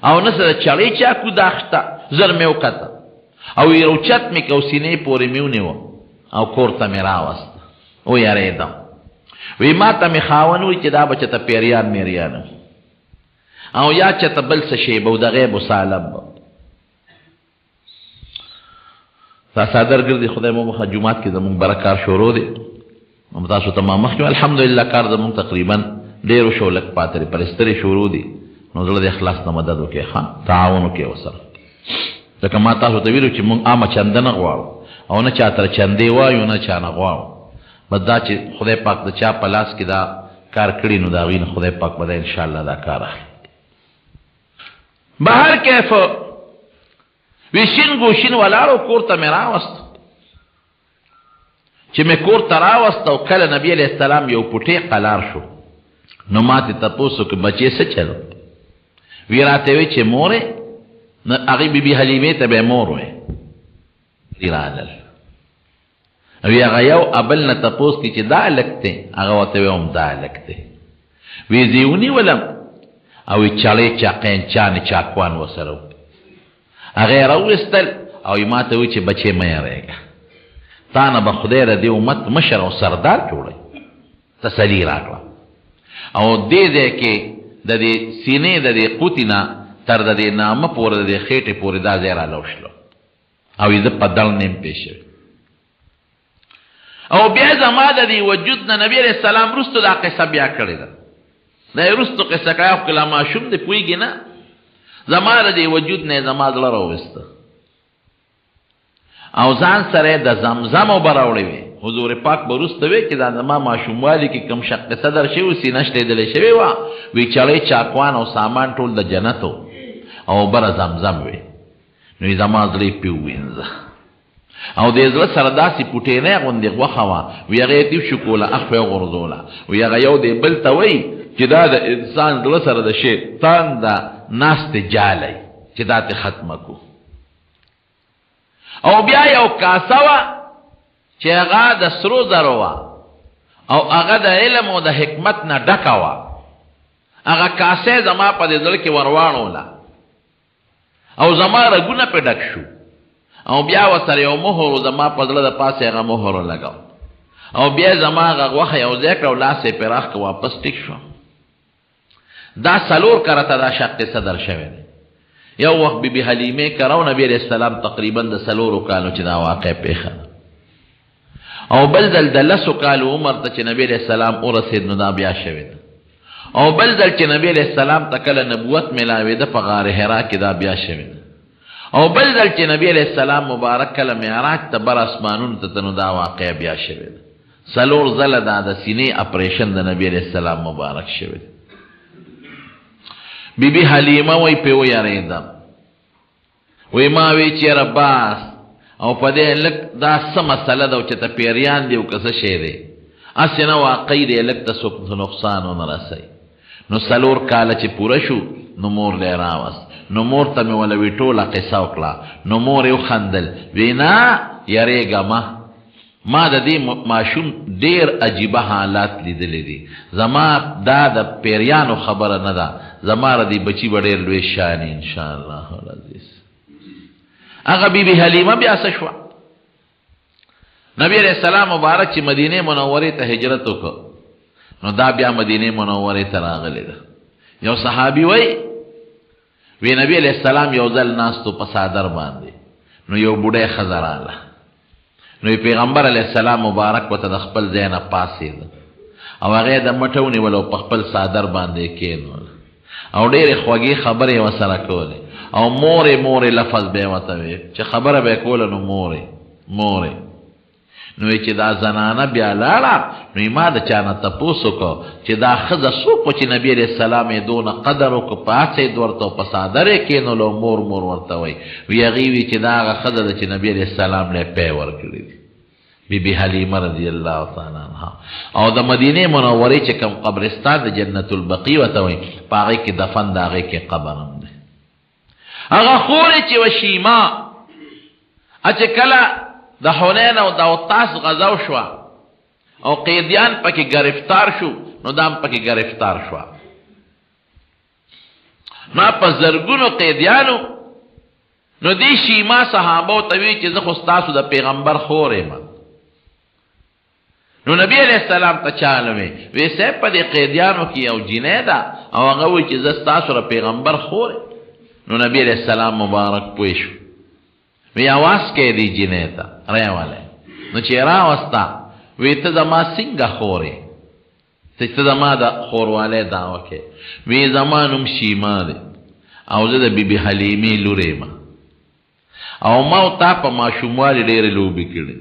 او نه څه د چړې چاکو داغ شته. زر مې وکته او یې روچت مې که او سینې پورې مې ونیوه او کور ته مې راوسته. ویارېدم. وی ما ته مې خاوند وی چې دا به چېته پیریان میریان او یا چېته بل څه شی به و د غیب و سالم به. دا صادر ګرځي خدای مو مخه جومات کې زمونږ بره کار شروع دی. تاسو ته ما مخکې الحمدلله کار زمونږ تقریبا ډېرو شو لږ پاتې دی، پرسترې شروع دي. نو زړه د اخلاص نه مدد وکړئ، ښه تعاون وکړئ ورسره. ځکه ما تاسو ته ویلو چې مونږ عامه چنده نه غواړو او نه چا تر چندې وایو نه چا نه غواړو. بس دا چې خدای پاک د چا په لاس کې دا کار کړي نو د هغوی نه خدای پاک به دا انشاءالله دا کار اخلي. بهر کیف وی شین ګوشین ولاړو کور ته مې راوست. چې مې کور ته راوست او کله نبي علیه السلام یو پوټی قلار شو نو ما ته تپوس وکړ بچې څه چل؟ وی راته وی چې مورې هغې بیبي حلیمې ته به یې مور وی رالل. وی هغه یو ابل نه تپوس کړي چې دا هلک دی؟ هغه ورته وی هم دا هلک دی. وی زه یې ونیولم او وی چړې چاقین چانې چاکوان ورسره و. هغه یې راوویستل او یې ما ته وی چې بچې مه یېرېږه، تا نه به خدای د دې امت مشر او سردار جوړوي. تسلي راکړه. او دې ځای کې د دې سینې د دې قوتي نه تر د دې نامه پورې د دې خېټې پورې دا ځای رالو شلو او یې زه په دړ نیم پېښ شوی. او بیا زما د دې وجود نه نبي علیه السلام وروستو دا قصه بیا کړې ده. دا یې وروستو قصه کړی خو که لا ماشوم دی پوهېږي نه. زما د دې وجود نه یې زما زړه راوویسته او ځان سره یې د زمزم اوبه راوړې وې. حضور پاک به وروسته وی چې دا زما ماشوموالي کې کوم شق صدر شوي سینه شلېدلې شوې وه. وی چړې چاقوان او سامان ټول د جنت و او بره زمزم وې. نو یې زما زړه یې پې ووینځه او د زړه سره داسې پوټینۍ غوندې غوښه وه. وی هغه یې تیو شو کوله اخوا یې غورځوله. وی هغه یو دی بل ته وایي چې دا د انسان زړه سره د شیطان د ناستې جالی چې دا تې ختمه کو. او بیا یو کاسه وه چې هغه د سرو زرو وه او هغه د علم او د حکمت نه ډکه وه. هغه کاسه زما په دې زړه کې ورواړوله او زما رګونه پې ډک شو او بیا ورسره یو مهر زما په زړه د پاسه هغه مهر ولګاو او بیا زما هغه غوښه یو ځای کړه او لاس یې پرې راښکه واپس ټیک شو. دا څلور کرته دا شق صدر شوی دی. یو وخت بیبي حلیمې کره او نبي علیه السلام تقریبا د څلورو کالو چې دا واقع پیښه ده. او بل ځل د لسو کالو عمر ته چې نبي علیه السلام ورسېد نو دا بیا شوې ده. او بل ځل چې نبي علیه السلام ته کله نبوت میلاوېده په غار حرا کې دا بیا شوې ده. او بل ځل چې نبي علیه السلام مبارک کله معراج ته بر اسمانونو ته نو دا واقع بیا شوې ده. څلور ځله دا د سینې اپریشن د نبي علیه السلام مبارک شوې ده. بی بی حلیمه وی پی ویاریدم وی ما وی چی رباس او پا ده لک دا سا مسئله دو چه تا پیریان دیو کسا شیده اسی نو واقعی ده لک تا سکت نقصانو نرسی. نو سلور کالا چه پورا شو نو مور لی راوست. نو مور تا می ولوی طولا قصه وکلا. نو مور یو خندل وی نا یریگا ما ما د دې ماشوم ډیر عجیبه حالات لیدلې دي زما دا د پیریانو خبره نه ده زما ردی بچی به ډېر لوی شان ان شاء الله العزیز هغه بیبي حلیمه بیا څه شوه نبی علیہ السلام مبارک چې مدینه منوره ته هجرت وکړ نو دا بیا مدینه منوره ته راغلی ده یو صحابي وی نبی علیہ السلام یو ځل ناستو په صادر باندې نو یو بوډۍ ښځه راغله نو پیغمبر علیہ السلام مبارک ورته د خپل ځای نه پاڅېد او هغه د مټه ونیول او په خپل صادر باندې کېنول او ډېرې خوږې خبرې ورسره کولې او مورې لفظ به یې ورته وی چې خبره به یې کوله نو مورې نو چې دا زنانه بیا لاړه نو ما د چا نه تپوس وکړو چې دا ښځه څوک و چې نبي علیه السلام یې دونه قدر وکړو پاڅېد ورته او په څادر یې کېنولو مور ورته وایي وی هغې وي چې دا هغه ښځه ده چې نبي علیه السلام له پی ورکړي دي بیبي حلیمه رضی الله تعالی عنها او د مدینې منورې چې کوم قبرستان د جنت البقیع ورته وایي په هغې کې دفن د هغې کې قبر هم دی هغه خورې چې و شیما چې کله د حنین او د اوطاس غزا شوه او قیدیان پکې گرفتار شو نو دا هم پکې گرفتار شوه نو په زرګونو قیدیانو نو دې شیما صحابو ته وی چې زه خو ستاسو د پیغمبر خور یم نو نبی علیہ السلام ته چاله وی صاحب په دې قیدیانو کې یو جنۍ ده او هغه وی چې زه ستاسو د پیغمبر خور نو نبی علیہ السلام مبارک پوه شو وی آواز کې دی جنۍ ته راواله نو چې راوستا وی ته زما څنګه خورې ته زما د خورواله دعوه کې وی زما نوم شیما دی او زه د بیبي حلیمې لور یم او ما تا په ماشوموالي ډېرې لوبې کړې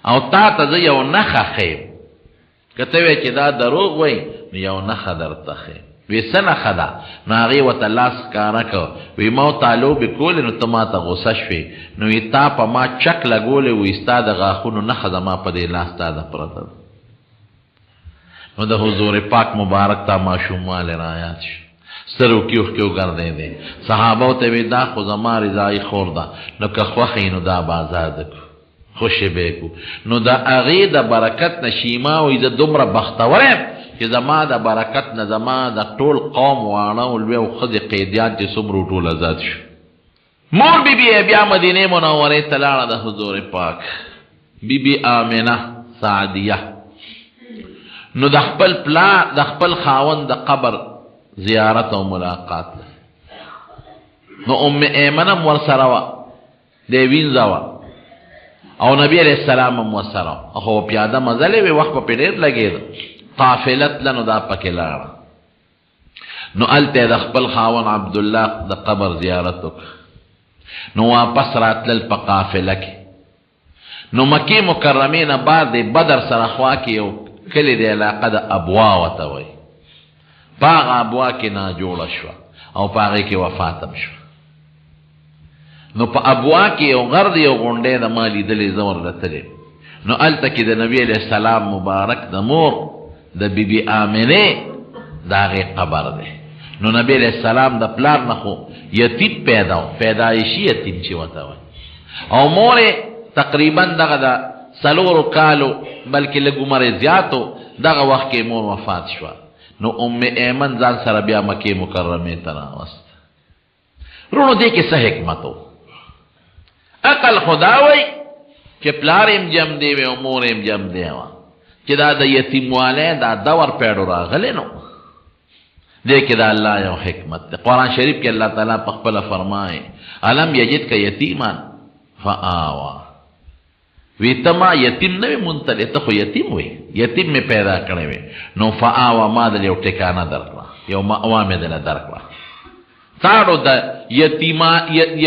او تا ته زه یو نښه ښیم که ته وایې چې دا دروغ وایي نو یو نښه درته ښیم وی څه نښه ده نو هغې ورته لاس ښکاره کړ وی ما ورته لوبې کولې نو ته ما ته غوسه شوې نو وی تا په ما چک لګولې وی ستا د غاښونو نښه زما په دې لاس تا ده پرته ده نو د حضور پاک مبارک تا ماشوموالی رایاد شو سترګو کې اوښکې وګرځېدې صحابو ته وی دا خو زما رضایي خور ده نو که خوښه یې نو دا به ازاده کړو خوشې به یې کړو نو د هغې د برکت نه شیما وایي زه دومره بختور یم چې زما د برکت نه زما د ټول قوم واړه او لوی او ښځې قیدیان چې څومره ټول آزاد شو مور بیبي بیا مدینې منورې ته لاړه د حضور پاک بیبي آمنه سعدیه نو د خپل پلار د خپل خاوند د قبر زیارت او ملاقات نو ام ایمنه هم ورسره وه دی وینځه وه او نبی علیہ السلام هم ورسره وه خو پیاده مزلې وې وخت به پې ډېر لګېده قافلت لنو دا پکې لاړه نو هلته د خپل خاوند عبدالله د قبر زیارت وکړه نو واپس راتلل په قافله کې نو مکې مکرمې نه بعد د بدر سره خوا کې یو کلی د علاقه د ابوا ورته وایي په هغه ابوا کې ناجوړه شوه او په هغې کې وفات هم شوه نو په ابوا کې یو غر دی یو غونډۍ د ما لیدلې زه ورلتلې نو هلته کې د نبي علیه السلام مبارک د مور د بیبي آمنې د هغې قبر دی نو نبی علیه السلام د پلار نه خو یتیم پیدایشي یتیم چې ورته وایي او مورې تقریبا دغه د 4 کالو بلکې لږ عمر یې زیاتو دغه وخت کې مور وفات شوه نو ام ایمن ځان سره بیا مکې مکرمې ته راوست وروڼو دې کې څه حکمت و عقل خدا وایي چې پلار یم جم دی وی او مور یم جم دی وه چې دا د یتیموالی دا دور پیړو راغلی نو دې کې د الله یو حکمت دی قرآن شریف کې الله تعالی په خپله فرمایي الم یجدک یتیما فآوا وی ته ما یتیم نه وې مونتلې ته خو یتیم وې یتیم مې پیدا کړی وې نو فآوا ما دل یو ټکانه درکړه یو مأوا مې دله درکړه تاړو د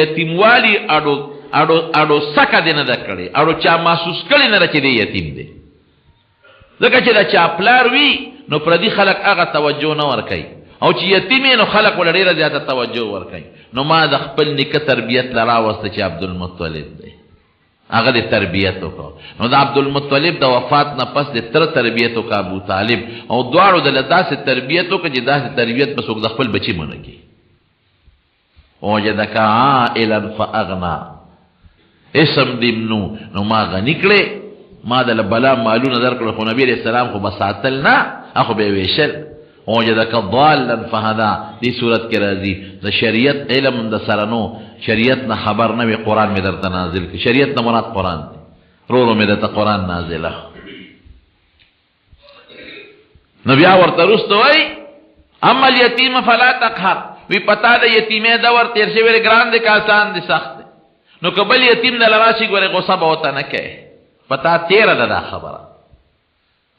یتیموالی اړو سکه دې نه ده کړې اړو چا محسوس کړی نه ده چې دی یتیم دی ځکه چې د چا پلار وي نو پردي خلک هغه توجه نه ورکوي او چې یتیم نو خلک ول ډېره زیاته توجه ورکوي نو ما د خپل نیکه تربیت له راوسته چې عبدالمطلب دی هغه د تربیت وکړو نو د عبدالمطلب د وفات نه پس د تره تربیت وکړه ابو طالب او دواړو دله داسې تربیت وکړه چې داسې تربیت به څوک د خپل بچي منه کړي وجدک عائلا فاغنا اسم دیم نو ما غنی کړې، ما د بلا مالونه درکړل، خو نبی علیہ السلام خو بساتل نه، اخو به ویشل. وجدک ضالا فهدا دې صورت کې راځي د شریعت علم د سره نو، شریعت نه خبر نه وي، قرآن مې درته نازل کړي. شریعت نه مراد قرآن دی، رو مې درته قرآن نازله. نو بیا ورته وروسته وایي اما الیتیم فلا تقهر، وی پتا د یتیمې دور تیر شوی دی، ګران دی که آسان دی سخت دی. نو که بل یتیم د لراشي ګورې غصه به ورته نه کوي، پتا تیره ده دا خبره.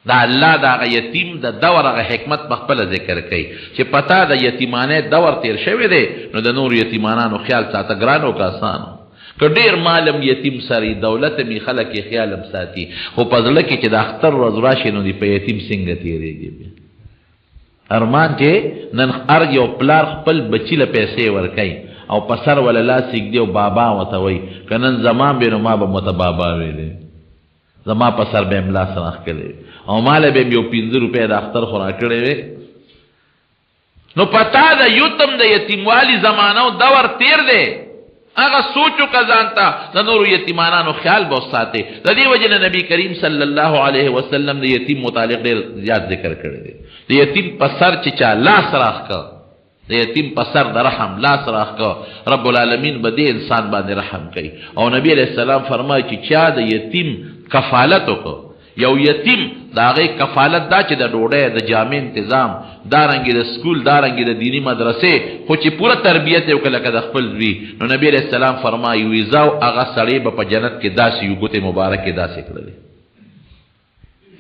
دا الله د هغه یتیم د دور هغه حکمت په خپله ذکر کوي چې پتا د یتیمانې دور تیر شوی دی، نو د نور یتیمانانو خیال ساته، ګران او که آسان. که ډېر مالم یتیم سري، دولت می خلک یې خیالم ساتي، خو په زړه کې چې د اختر ورځ راشي نو دی په یتیم څنګه تېرېږي. ارمان چې نن هر یو پلار خپل بچی له پیسې ورکوي او په سر ولا لاس ایږدي او بابا ورته وایي که نن زمان بې نو ما به ورته بابا ویلی، زما په سر به یم لاس راښکلی او ماله به یم یو 5 روپۍ د اختر خو راکړی وې. نو پتا د یتم د یتیموالي زمانه او دور تیر دی، هغه سوچو که ځان ته د نورو یتیمانانو خیال به وساتې. د دې وجې نه نبي کریم صلی الله علیه وسلم د یتیم متعلق ډېر زیات ذکر کړی دی. د یتیم په سر چې چا لاس راښکه، د یتیم په سر د رحم لاس راښکه، رب العالمین به دې انسان باندې رحم کوي. او نبی علیہ السلام فرمایي چې چا د یتیم کفالت وکړو، یو یتیم د هغې کفالت دا چې د ډوډۍ د جامې انتظام، دارنګې د سکول، دارنګې د دیني مدرسې، خو چې پوره تربیت یې وکړه لکه د خپل زوی. نو نبی علیہ السلام فرمایي ویزاو هغه سړی به په جنت کې داسې یو ګوتې مبارکې داسې کړلې.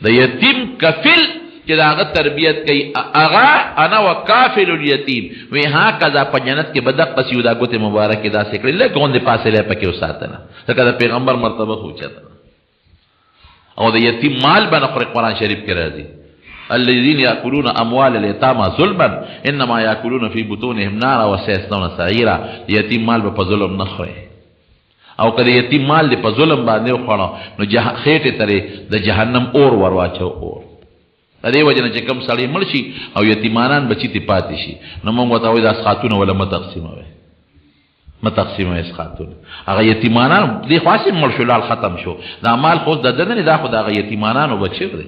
د یتیم کفل چې د هغه تربیت کوي، هغه انا وکافل الیتیم، وی هکذا په جنت کې به دقسې یو دا ګوتې مبارکې داسې کړلې، لږ غوندې فاصله پکې وساتله، ځکه د پیغمبر مرتبه خو اوچته. او د یتیم مال به نه خوري، قرآن شریف کې راځي الذین یاکلون اموال الیتامی ظلما انما یاکلون فی بطونهم نارا وسیصلون سعیرا. یتیم مال به په ظلم نه خوري، او که د یتیم مال دې په ظلم باندې وخوړو نو خېټې ترې د جهنم اور ور واچو. اور د دې وجې نه چې کوم سړی مړ شي او یتیمانان بچي تې پاتې شي، نو موږ ورته وایو دا اسقاتونه ولا مه تقسیموئ، مه تقسیموئ اسقاتونه. هغه یتیمانان دې خو هسې مړ شو، لال ختم شو، دا مال خو د ده نه دی، دا خو د هغه یتیمانانو بچی دی.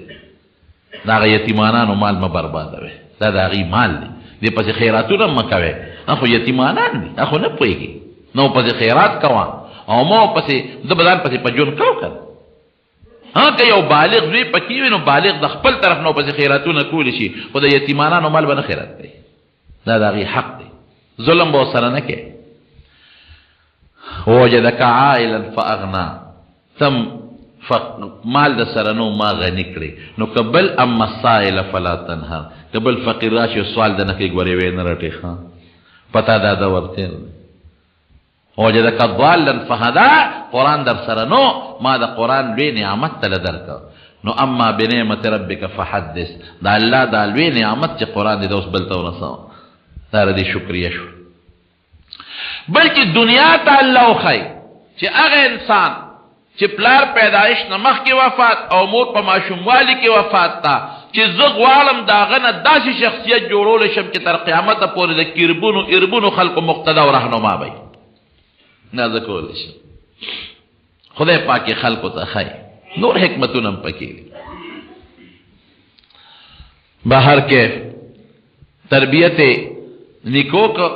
د هغه یتیمانانو مال مه بربادوئ، دا د هغې مال دی. دې پسې خیراتونه مه کوئ، خو یتیمانان دي، خو نه پوهېږي، نو پسې خیرات کوه او ما پسې ده به ځان پسې په ژوند کو که که یو بالغ زوی پکې وي نو بالغ د خپل طرف نه پسې خیراتونه کولی شي، خو د یتیمانانو مال به نه خیرات کوي، دا د هغې حق دی، ظلم به ورسره نه کوي. ووجدک عائلا فاغنا، تم مال د سره نو ما غني کړې، نو که بل اما السائل فلا تنهر، که بل فقیر راشي سوال د نه کوي ګورې ویې نه رټې، ښه پتا دا د ورتېر دی. وجدک ضالا فهدا، قرآن در سره نو ما د قرآن لوی نعمت تله درکړ. نو اما بنعمت ربک فحدث، دا الله دا لوی نعمت چې قرآن دی دا اوس بل ته ورسوه، دا د دې شکریه شو. بلکې دنیا ته الله وښایي چې هغه انسان چې پلار پیدایش نه مخکې وفات او مور په ماشوموالي کې وفات ته، چې زه غواړم د هغه نه داسې شخصیت جوړولی شم چې تر قیامته پورې د کربونو اربونو خلکو مقتدا او رهنما وي، نه زه کولی شم. خدای پاک خلکو ته ښایي، نور حکمتونه هم پکې دي. بهر کې تربیت نیکو که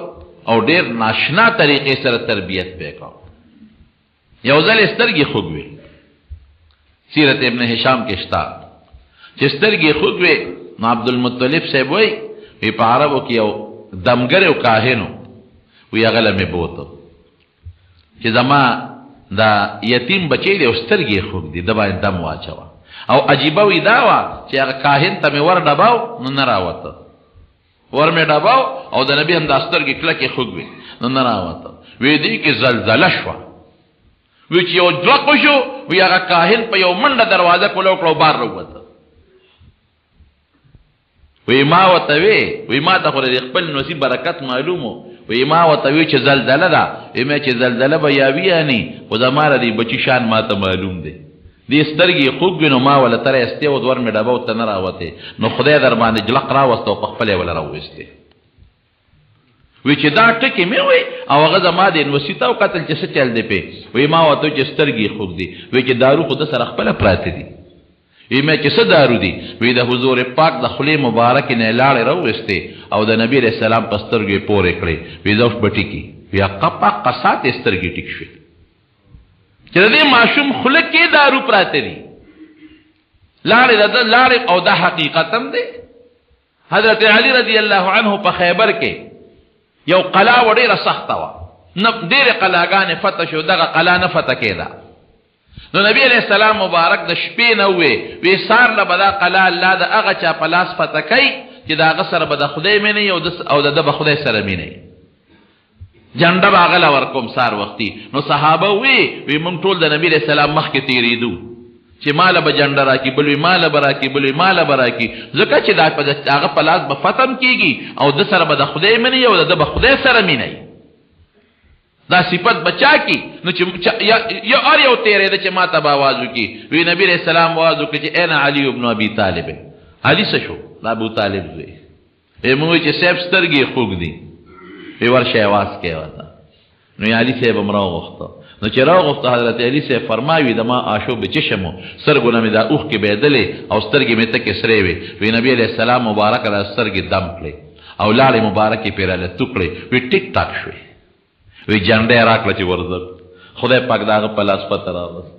او ډېر ناشنا طریقې سره تربیت پې کو. یو ځل سترګې خوږ وې، سیرت ابن هشام کې شته چې سترګې خوږ وې، نو عبدالمطلب صاحب وایي په عربو کې یو دمګر او کاهنو وی هغه له مې بوته چې زما دا یتیم بچی دی او سترګې خوږ دي، ده باندې دم واچوه. او عجیبه وی دا وه چې هغه کاهن ته مې ور ډباو نو نه راوته، ور مې ډباو او د نبي هم دا سترګې کلکې خوږ وې نو نه راوته. وی دې کې زلزله شوه، وی چې یو دوه شو، وی هغه کاهن په یو منډه دروازه کوله وکړه او بار راووته. وی ما ورته وی ما ته خو د خپل نصیب برکت معلومو، وی ما ورته وی چې زلزله ده، وی ما چې زلزله به یا ویانې، خو زما د دې بچي شان ما ته معلوم دی. دې سترګې خوږ وي نو ما وله تره استې و ور مې ډبه ورته نه راوتې، نو خدای در باندې جلق راوسته او په خپله یې وله راوویستې. وی چې دا ټکي مې وی او هغه زما د یونیورسيټي او قتل چې څه چل دی پې وی ما ورته چې سترګې خوږ دي وی چې دارو خو د سره خپله پراته دي وی مې چې څه دارو دي وی د حضور پاک د خولې مبارکې نه لاړې راوویستې او د نبي علیه السلام په سترګو یې پورې کړې وی زه اوس به ټیکي وی قپا قسات یې سترګې ټیک شوې چې د دې ماشوم خوله کې دارو پراته دي لاړې او دا حقیقت هم دی حضرت علی رضی الله عنه په خیبر کې یو قلا وړه سخته وا نه ډېر قلاګانې فتح شو دغه قلا نه فتح کېده نو نبی علیہ السلام مبارک د شپې نه وی سار له بدا قلا الله د هغه چا په لاس فتح کوي چې دا هغه سره به د خدای مینه او د به خدای سره مینه جنډه به هغه ورکوم سار وختي نو صحابه وی مونږ ټول د نبی علیہ السلام مخکې تېرېدو چې ماله به جنډه راکړي بل وی ماله به راکړي بل وی ماله به راکړي ځکه چې دا هغه په لاس به فتم کېږي او د سره به د خدای مینه او د به خدای سره مینه دا صفت بچا کی نو چې یا اور یو تیرې چې ما ته आवाज وکي وی نبی رسول سلام आवाज وکي چې اين علي ابن ابي طالب علي څه شو دا ابو طالب وی موږ چې سیب سترګې خوګ دي وی ورشه आवाज کوي وتا نو علي صاحب امر وغوښته نو چې راغوښته حضرت علي صاحب فرمایي د ما عاشو بچشمو سرګونه مې دا اوخ کې بيدلې او سترګې مې ته کې سرې وی نبی عليه السلام مبارک را سترګې دم کړې او لاړې مبارکې پیراله ټوکړې وی ټیک ټاک شوې وی جنډه راکړه چې ورزر خدای پاک داغه په لاس پته راوست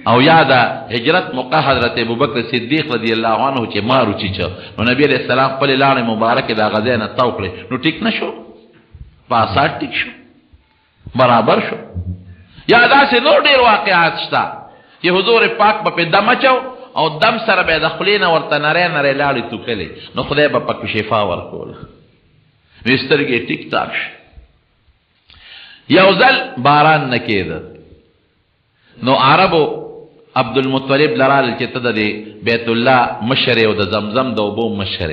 او یاده هجرت موقع حضرت ابوبکر صدیق رضی الله عنه چې مارو چیچ نو نبی علیہ السلام خپل لاړې مبارک دا غزنه توکړه نو ټیک نشو پاسات ټیک شو برابر شو یا داسې نور ډیر واقعات شته چې حضور پاک په دم اچو او دم سره به د خلینو ورته نری نری لاړې توکلې نو خدای به پاک شفا ورکول وسترګې ټیک ټاک یو ځل باران نه کېده نو عربو عبدالمطلب لرال چې ته د بیت الله مشر او د زمزم د اوبو مشر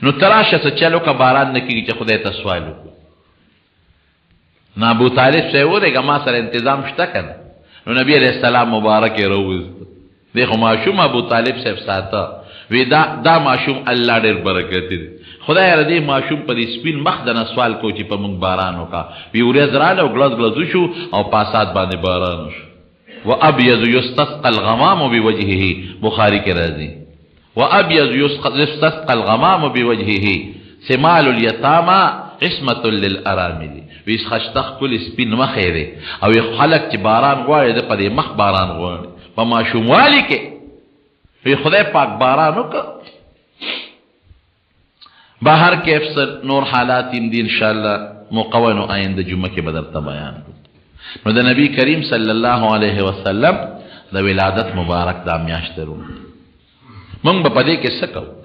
نو تراشه څه چلو که باران نه کېږي چې خدای ته سوال وکړو نو ابو طالب صاحب ودېږه ما سره انتظام شته که نه نو نبي علیه السلام مبارک یې راوویست دی خو ماشوم ابو طالب صاحب ساته وی دا ماشوم الله ډېر برکتي دی خدای را دې ماشوم په دې سپین مخ د نه سوال کو چې په موږ باران وکړه وی ورېځ راله او ګلز ګلز وشو او پاسات باندې باران وشو وابيض يستسقى الغمام بوجهه بخاری کې راځي وابيض يستسقى الغمام بوجهه سمال اليتامى عصمه للارامل وی خشتخ کل سپین مخ دی او خلق چې باران غواړي د په دې مخ باران غواړي په ماشوم والی کې وی خدای پاک باران وکړه بهر کیف سر نور حالات دی انشاءاللہ مقونو آئند جمعه کې بدرته بیان نو د نبی کریم صلی الله علیه وسلم د ولادت مبارک دا میاشت درو مونږ په دې کې څه کوو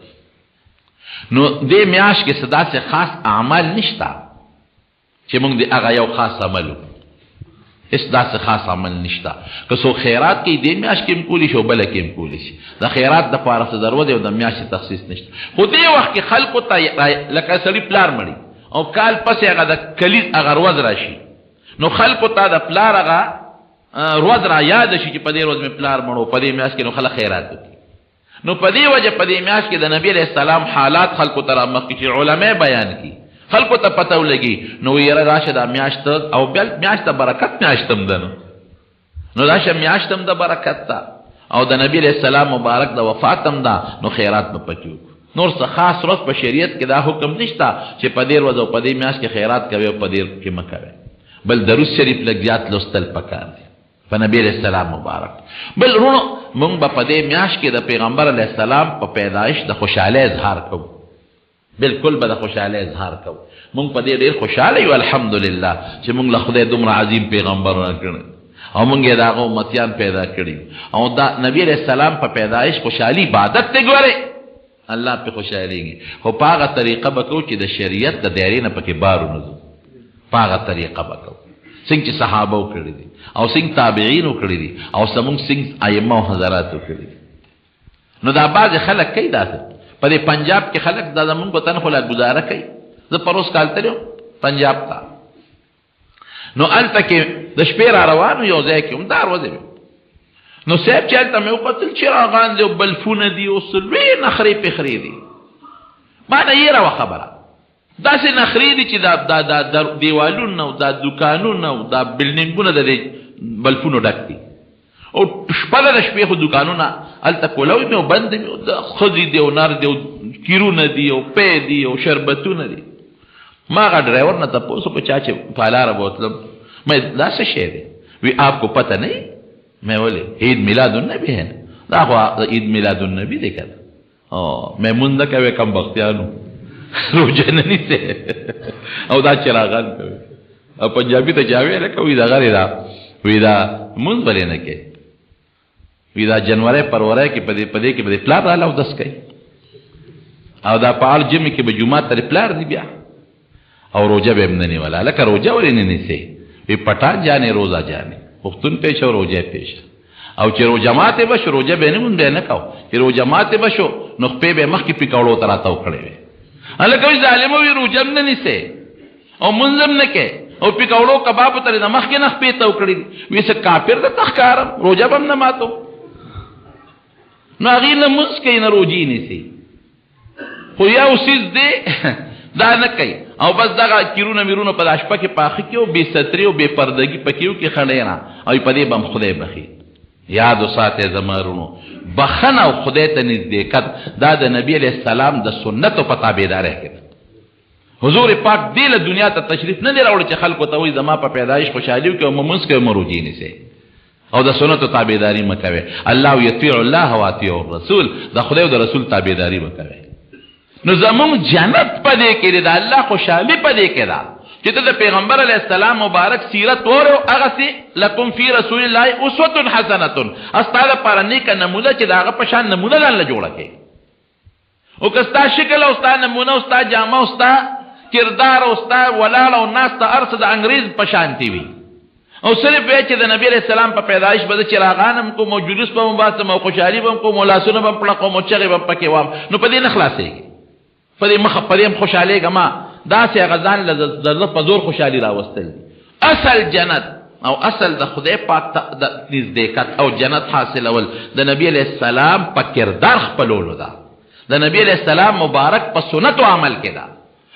نو دې میاشت کې صدا سے خاص اعمال نشتا چې مونږ دې هغه یو خاص عمل اس دا سے خاص عمل نشتا که سو خیرات کې دې میاشت کې کولی شو بل کې کولی شي د خیرات د پاره څه ضرورت او د میاشت تخصیص نشته خو دې وخت کې خلکو ته لکه سړي پلار مړي او کال پسې هغه د کلیز هغه ورځ راشي نو خلکو ته د پلار هغه ورځ را یاد شي چې په دې ورځ مې پلار مړو په دې میاشت کې نو خلک خیرات کوي نو په دې وجه په دې میاشت کې د نبی علیہ السلام حالات خلکو ته را مخکې چې علما بیان کړي خلکو ته پته ولګي نو یې راشه د میاشت او بل میاشت برکت میاشتم ده نو راشه میاشتم د برکت ته او د نبی علیہ السلام مبارک د وفاتم ده نو خیرات په پکیو نور څه خاص ورځ په شریعت کې دا حکم نشته چې په دې ورځ او په دې میاشت کې خیرات کوي او په دې کې مکوي بل درود شریف لګیات لوستل پکار دي په نبی علیہ السلام مبارک بل ورونو موږ په دې میاشت کې د پیغمبر علیہ السلام په پیدایش د خوشاله اظهار کوو بالکل به د خوشاله اظهار کوو موږ په دې ډېر خوشاله یو الحمدلله چې موږ له خدای دومره عظیم پیغمبر راکړ او موږ یې دغه امتیان پیدا کړي او دا نبی علیہ السلام په پیدایش خوشحالي عبادت ته ګوره الله په خوشاليږي خو په هغه طریقه به کوو چې د شریعت د دایرې نه پکې بارو نه ځو په هغه طریقه به کوو څنګه چې صحابه وکړي دي او څنګه تابعین وکړي دي او څنګه ائمه او حضرات وکړي دي نو دا بعض خلک کوي داسې په دې پنجاب کې خلک دا زمونږ په تنخوا لا گزاره کوي زه پروس کال تلم پنجاب ته نو الته کې د شپې را روانو یو ځای کې هم دار وځي نو صاحب چې الته مې وکتل چې راغان دي بلفونه دي او سلوي نخرې پخرې دي ما نه یې را خبره داسې نخرې دي چې دا دیوالونه او دا دوکانونه او دا بلډینګونه د بلفونو ډک دي او شپه د شپې خو دوکانونه هلته کولوي مې او بند مې او د ښځې دي او نر دي او کیرونه دي او پی دي او شربتونه دي. ما هغه ډرایور نه تپوس وکړ چا چې په لاره بوتلم میں دا څه شی دی؟ وی آپ کو پتہ نہیں؟ میں بولے عید میلاد النبی ہے نا. دا خو عید میلاد النبی دی کنه. میں مونږ کوي کم بختیانو روزه نه نیسه او دا چراغان کوي او پنجابي ته چاوي لکه وی دا غری دا وی دا مونږ بلې نه کوي وی دا جنوري پرورای کې پدې کې بده پلار رااله او دس کوي او دا پال جمع کې به جمعه تر پلار دی بیا او روزه به نه ولا لکه روزه ولې نه نیسه وی پټان جانې روزه جانې وختون پېښ او روزه پېښ او چې رو جماعت بشو روزه به نه مونږ نه کاو چې رو جماعت بشو نو په به مخ کې پکاوړو تراتاو کړي وي الکه ظالم وی روزه نه نیسه او منظم نه کې او پکاوړو کباب تر د مخ کې نه پیتاو کړي وي څه کافر د تخکارم روزه بم نه ماتو نو هغه نه مس کې نه روزي نیسي خو یا اوسې دې دا نه کوي او بس دغه کیرونه میرونه په اشپه کې پاخه کې او بے ستري او بے پردګي پکيو کې خړې نه او په دې بم خدای بخي یاد وساته زمرونو بخنه او خدای ته نزدېکت دا د نبی علیہ السلام د سنت او تابعداري کوي. حضور پاک دې له دنیا ته تشریف نه دی راوړی چې خلکو ته وایي زما په پیدایش خوشحالي وکړو مومنس کې مروجي نيسي او د سنت او تابعداري مکوي. الله یطیع الله و اطیع الرسول د خدای او د رسول تابعداري وکوي. نو زمون جنت پدې کې دی د الله خوشحالي پدې کې ده چې د پیغمبر علیه السلام مبارک سیرت وره هغه سي لکم فی رسول الله اسوه حسنه استاد پر نیک نمونه چې داغه په شان نمونه لاله جوړه کې او کستا شکل او استاد نمونه او استاد جامه او استاد کردار او استاد ولاله او ناس ته ارصد انګریز په شانتی وي او صرف چې د نبی علیہ السلام په پیدایش بده چراغانم کو موجودس په مباسم او خوشحالي بم کو مولاسونه بم پړه کو مچغه بم پکې وام نو په دې نه خلاصيږي په دې مخ په دې خوشحالي ګما دا سي غزان لزر په زور خوشحالي راوستل. اصل جنت او اصل د خدای پاک د نزدېکت او جنت حاصل اول د نبی علیہ السلام په کردار خپلولو دا د نبی علیہ السلام مبارک په سنت او عمل کې دا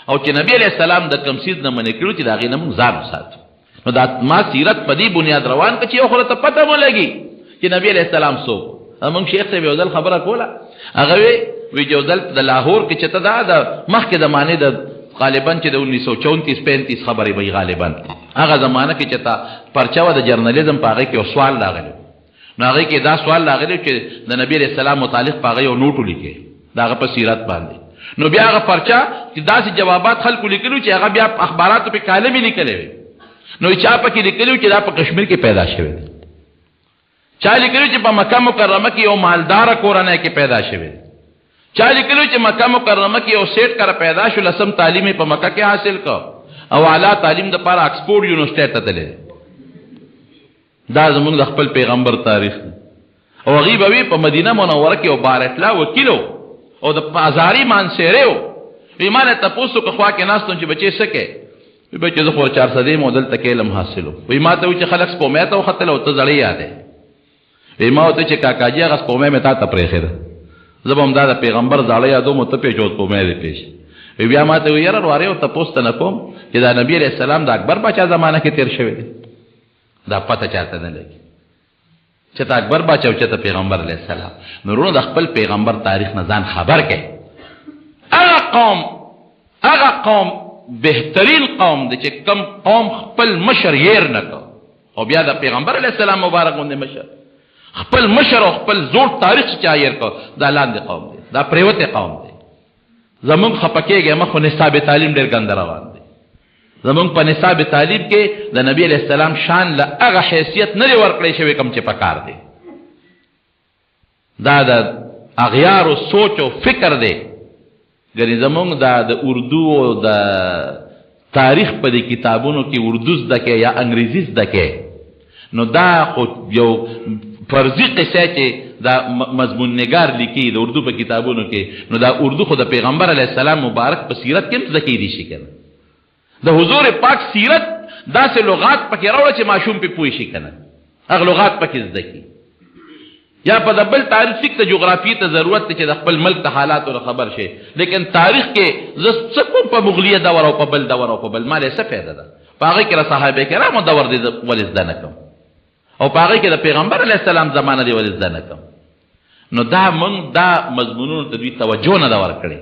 او چې نبی علیہ السلام د کمسید نه منې کړو چې دا غي نه ځان ساتو نو دا ما سیرت په دې بنیاد روان کړي چې خو ته پته ولګي چې نبی علیہ السلام سو موږ شیخ صاحب یو ځل خبره کوله هغه وی جو ځل د لاهور کې چې ته دا د مخکې د معنی د غالبا چې د 1934-35 خبرې وي غالبا هغه زمانہ کې چې تا پرچاوه د جرنالیزم پاغه کې سوال لاغلی نو هغه کې دا سوال لاغلی چې د نبی رسول الله متعلق پاغه یو نوټ لیکي داغه په سیرت باندې نو بیا هغه پرچا چې داسې جوابات خلکو لیکلو چې هغه بیا اخباراتو په کالمي لیکلې وي نو چا پکې لیکلو چې دا په کشمیر کې پیدا شوی دی چا لیکلو چې په مکه مکرمه کې یو مالدار کورنۍ کې پیدا شوی دی چا لیکلو چې مکه مکرمه کې یو سیټ کر پیدا شو لسم تعلیم په مکه کې حاصل کو او اعلی تعلیم د پاره اکسفورد یونیورسيټي ته تللی دا زموږ د خپل پیغمبر تاریخ او غیبوي په مدینه منوره کې او بارتلا وکیلو او د بازاري مانسيرو ایمانه تاسو کو خوا کې ناستون چې بچي سکے بچي زه خو 400 مودل تکلم حاصلو وی ما ته چې خلک سپومه ته خطل او ته زړی یاده وی ما ته چې کاکاجي هغه سپومه متا ته پرېخره زبم دا د پیغمبر زاړه یادو مت په چوت په مې پیش بیا ما ته ویره واره او تاسو ته نکوم چې دا نبی علیہ السلام د اکبر بچا زمانہ کې تیر شوی دی دا پته چاته نه لګي چې تا اکبر بچا او چې پیغمبر علیہ السلام نورونو د خپل پیغمبر تاریخ نه ځان خبر کړي هغه قوم بهترین قوم د چې کم قوم خپل مشر یې نه کو او بیا د پیغمبر علیہ السلام مبارک باندې مشر خپل مشر او خپل زور تاریخ چایر کو دا لاندې قوم دی دا پریوته قوم دی زمون خپکیږي مخه نصاب تعلیم ډیر ګند روان دی زمون په نصاب تعلیم کې د نبی علیہ السلام شان له هغه حیثیت نه ورکړی شوی کم چې پکار دی دا د اغیار او سوچ او فکر دی ګری زمون دا د اردو او د تاریخ په کتابونو کې اردو زده کې یا انګریزي زده کې نو دا خو یو فرضی قصه چې دا مضمون نگار لیکي د اردو په کتابونو کې نو دا اردو خو د پیغمبر علیہ السلام مبارک په سیرت کې ذکی دي شي کنه د حضور پاک سیرت داسې لغات پکې راوړل چې ماشوم په پوي شي کنه هغه لغات پکې ذکی یا په د بل تاریخ ته جغرافیې ته ضرورت دی چې د خپل ملک د حالاتو خبر شي، لیکن تاریخ کې زه څه کوم په مغلیه دور او په بل دور او په بل مال څه فایده ده؟ په هغې کې د صحابه کرامو دور دی ولې زده نه کوم، او په هغې کې د پیغمبر علیه السلام زمانه دی ولې زده نه کوم؟ نو دا موږ دا مضمونونو ته دوی توجه نه ده ورکړې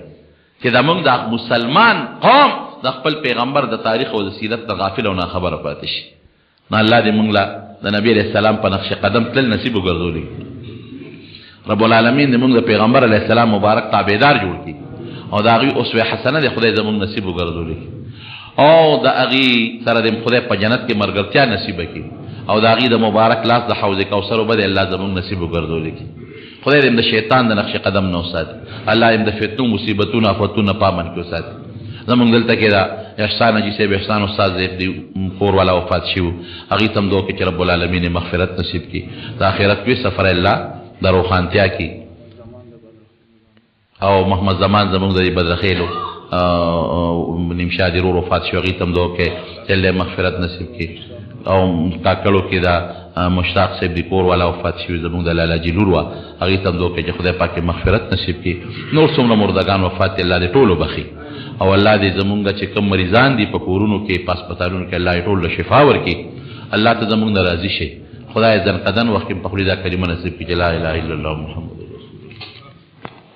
چې دا موږ د مسلمان قوم د خپل پیغمبر د تاریخ او د سیرت د غافل او ناخبره پاتې شي. نو الله دې موږ له د نبي علیه السلام په نقش قدم تلل نصیب وګرځولي. رب العالمین دې موږ د پیغمبر علیه السلام مبارک تابعدار جوړ کړي او د هغې اسوه حسنه دې خدای زموږ نصیب وګرځولي او د هغې سره دې خدای په جنت کې ملګرتیا نصیبه کړي او د هغې د مبارک لاس د حوض کوثر اوبه دې الله زموږ نصیب وګرځولي کړي. خدای دې د شیطان د نقش قدم نه وساتي، الله دې د فتنو مصیبتونو آفتونو پامن کې وساتي. زمونږ دلته کې دا احسان حاجي صاحب احسان استاد دې کور والا وفات شوي، هغې ته هم دعا وکړي چې رب العالمین یې مغفرت نصیب کړي، د آخرت وي سفر الله د روښانتیا کړي. او محمد زمان زمونږ د بدرخیلو نیمشادي رور وفات شو، هغې ته هم دعا وکړي چې الله یې مغفرت نصیب کړي. او کاکړو کې دا مشتاق صاحب د کور والا وفات شوي زمونږ د لالاجي لور وه، هغې ته هم دعا وکړي چې خدای پاک یې مغفرت نصیب کړي. نور څومره مردګان وفات دي الله دې ټولو بخي او الله دې زمونږ چې کوم مریضان دي په کورونو کې په هسپتالونو کې الله یې ټول له شفا ورکړي. الله ته زمونږ نه راضي شي. خدای زنقدن وخت کې په خولې دا کلمه نصیب کړي چې لا اله الا الله محمد رسول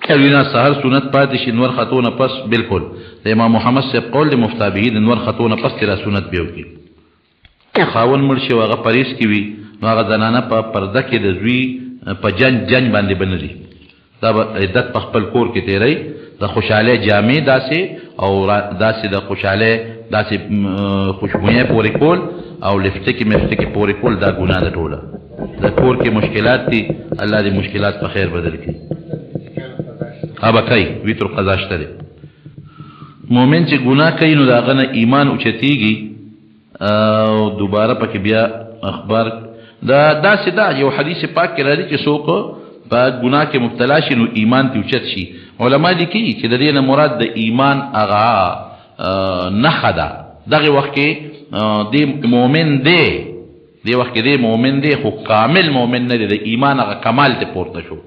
الله. وینا سهر سنت پاتې شي نور خطونه پس بالکل د امام محمد صاحب قول د مفتابهي د نور خطونه پس تیرا سنت به وکړي. خاون مړ شي او هغه پریز کې وي نو هغه زنانه په پرده کې د زوی په جنج باندې به نه دي، دا به عدت په خپل کور کې تیری د خوشحالۍ جامې داسې او داسې د خوشحالۍ داسې خوشبویۍ پورې کول او لفټکې مفتکې پورې کول دا ګناه ده ټوله. د کور کې مشکلات دي، الله دې مشکلات په خیر بدل کړي. هغه کوي ویتر قضا شته دی. مؤمن چې ګناه کوي نو د هغه نه ایمان اوچتېږي او دوباره پکې بیا اخبار دا داسې ده. یو حدیث پاک کې راځي چې څوک په ګناه کې مبتلا شي نو ایمان ته اوچت شي. علما لیکي چې د دې نه مراد د ایمان هغه نښه ده. دغه وخت کې دی مؤمن دی، دې وخت کې دی مؤمن دی خو کامل مؤمن نه دی، د ایمان هغه کمال ته پورته شو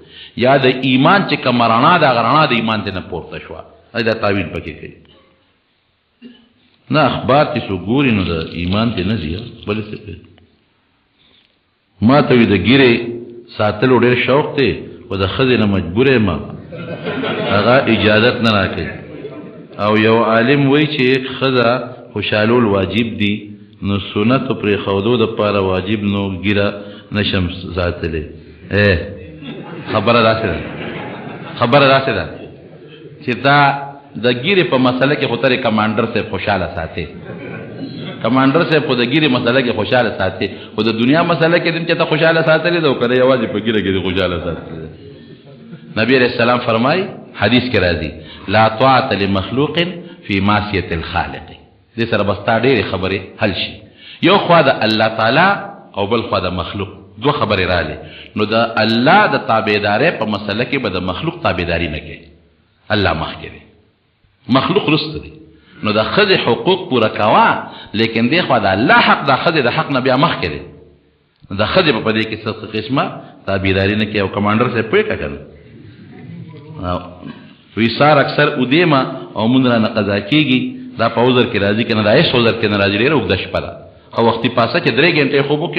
یا د ایمان چې کوم رڼا ده هغه رڼا د ایمان ته نه پورته شوه. دا تعویل پکې کوي نه اخبار چې څوک ګوري نو د ایمان ته نه ځي. بلې څه ما ته وي د ګیرې ساتلو ډېر شوق دی خو د ښځې نه مجبور یم هغه اجازت نه راکوي. او یو عالم وایي چې ښځه خوشحالول واجب دي نو سنتو پرېښودو دپاره واجب نو ګیره نشم ساتلی. خبره داسې ده چې دا د ګیرې په مسله کې خو ترې کمانډر صاحب خوشحاله ساتي، کمانډر صاحب خو د ګیرې مسله کې خوشحاله ساتي، خو د دنیا مسله کې دم چې ته خوشحاله ساتلی ده او که یوازې په ګیره کې دې خوشحاله ساتلی ده. نبی علیه السلام فرمایي حدیث کې راځي لا طاعة لمخلوق فی معصیة الخالق. دې سره بس تا ډېرې خبرې حل شي. یو خوا د الله تعالی او بل خوا د مخلوق، دوه خبرې راغلې. نو د الله د تابعدارۍ په مسله کې به د مخلوق تابعداري نه کوي، الله مخکې دی مخلوق رسته دی. نو د ښځې حقوق پوره کوه لیکن دې خوا د الله حق د ښځې د حق نه بیا مخکې دی. د ښځې په دې کې څه قسمه تابعداري نه کوي. او کمانډر صاحب پوهېږه که نه وی سار اکثر ادیمه او مونږ رانه قضا کېږي دا په عذر کې راځي که نه دا هېڅ عذر کې نه راځي. ډېره اوږده شپه ده او وختي پاسه چې 3 ګنټې خوب وکړي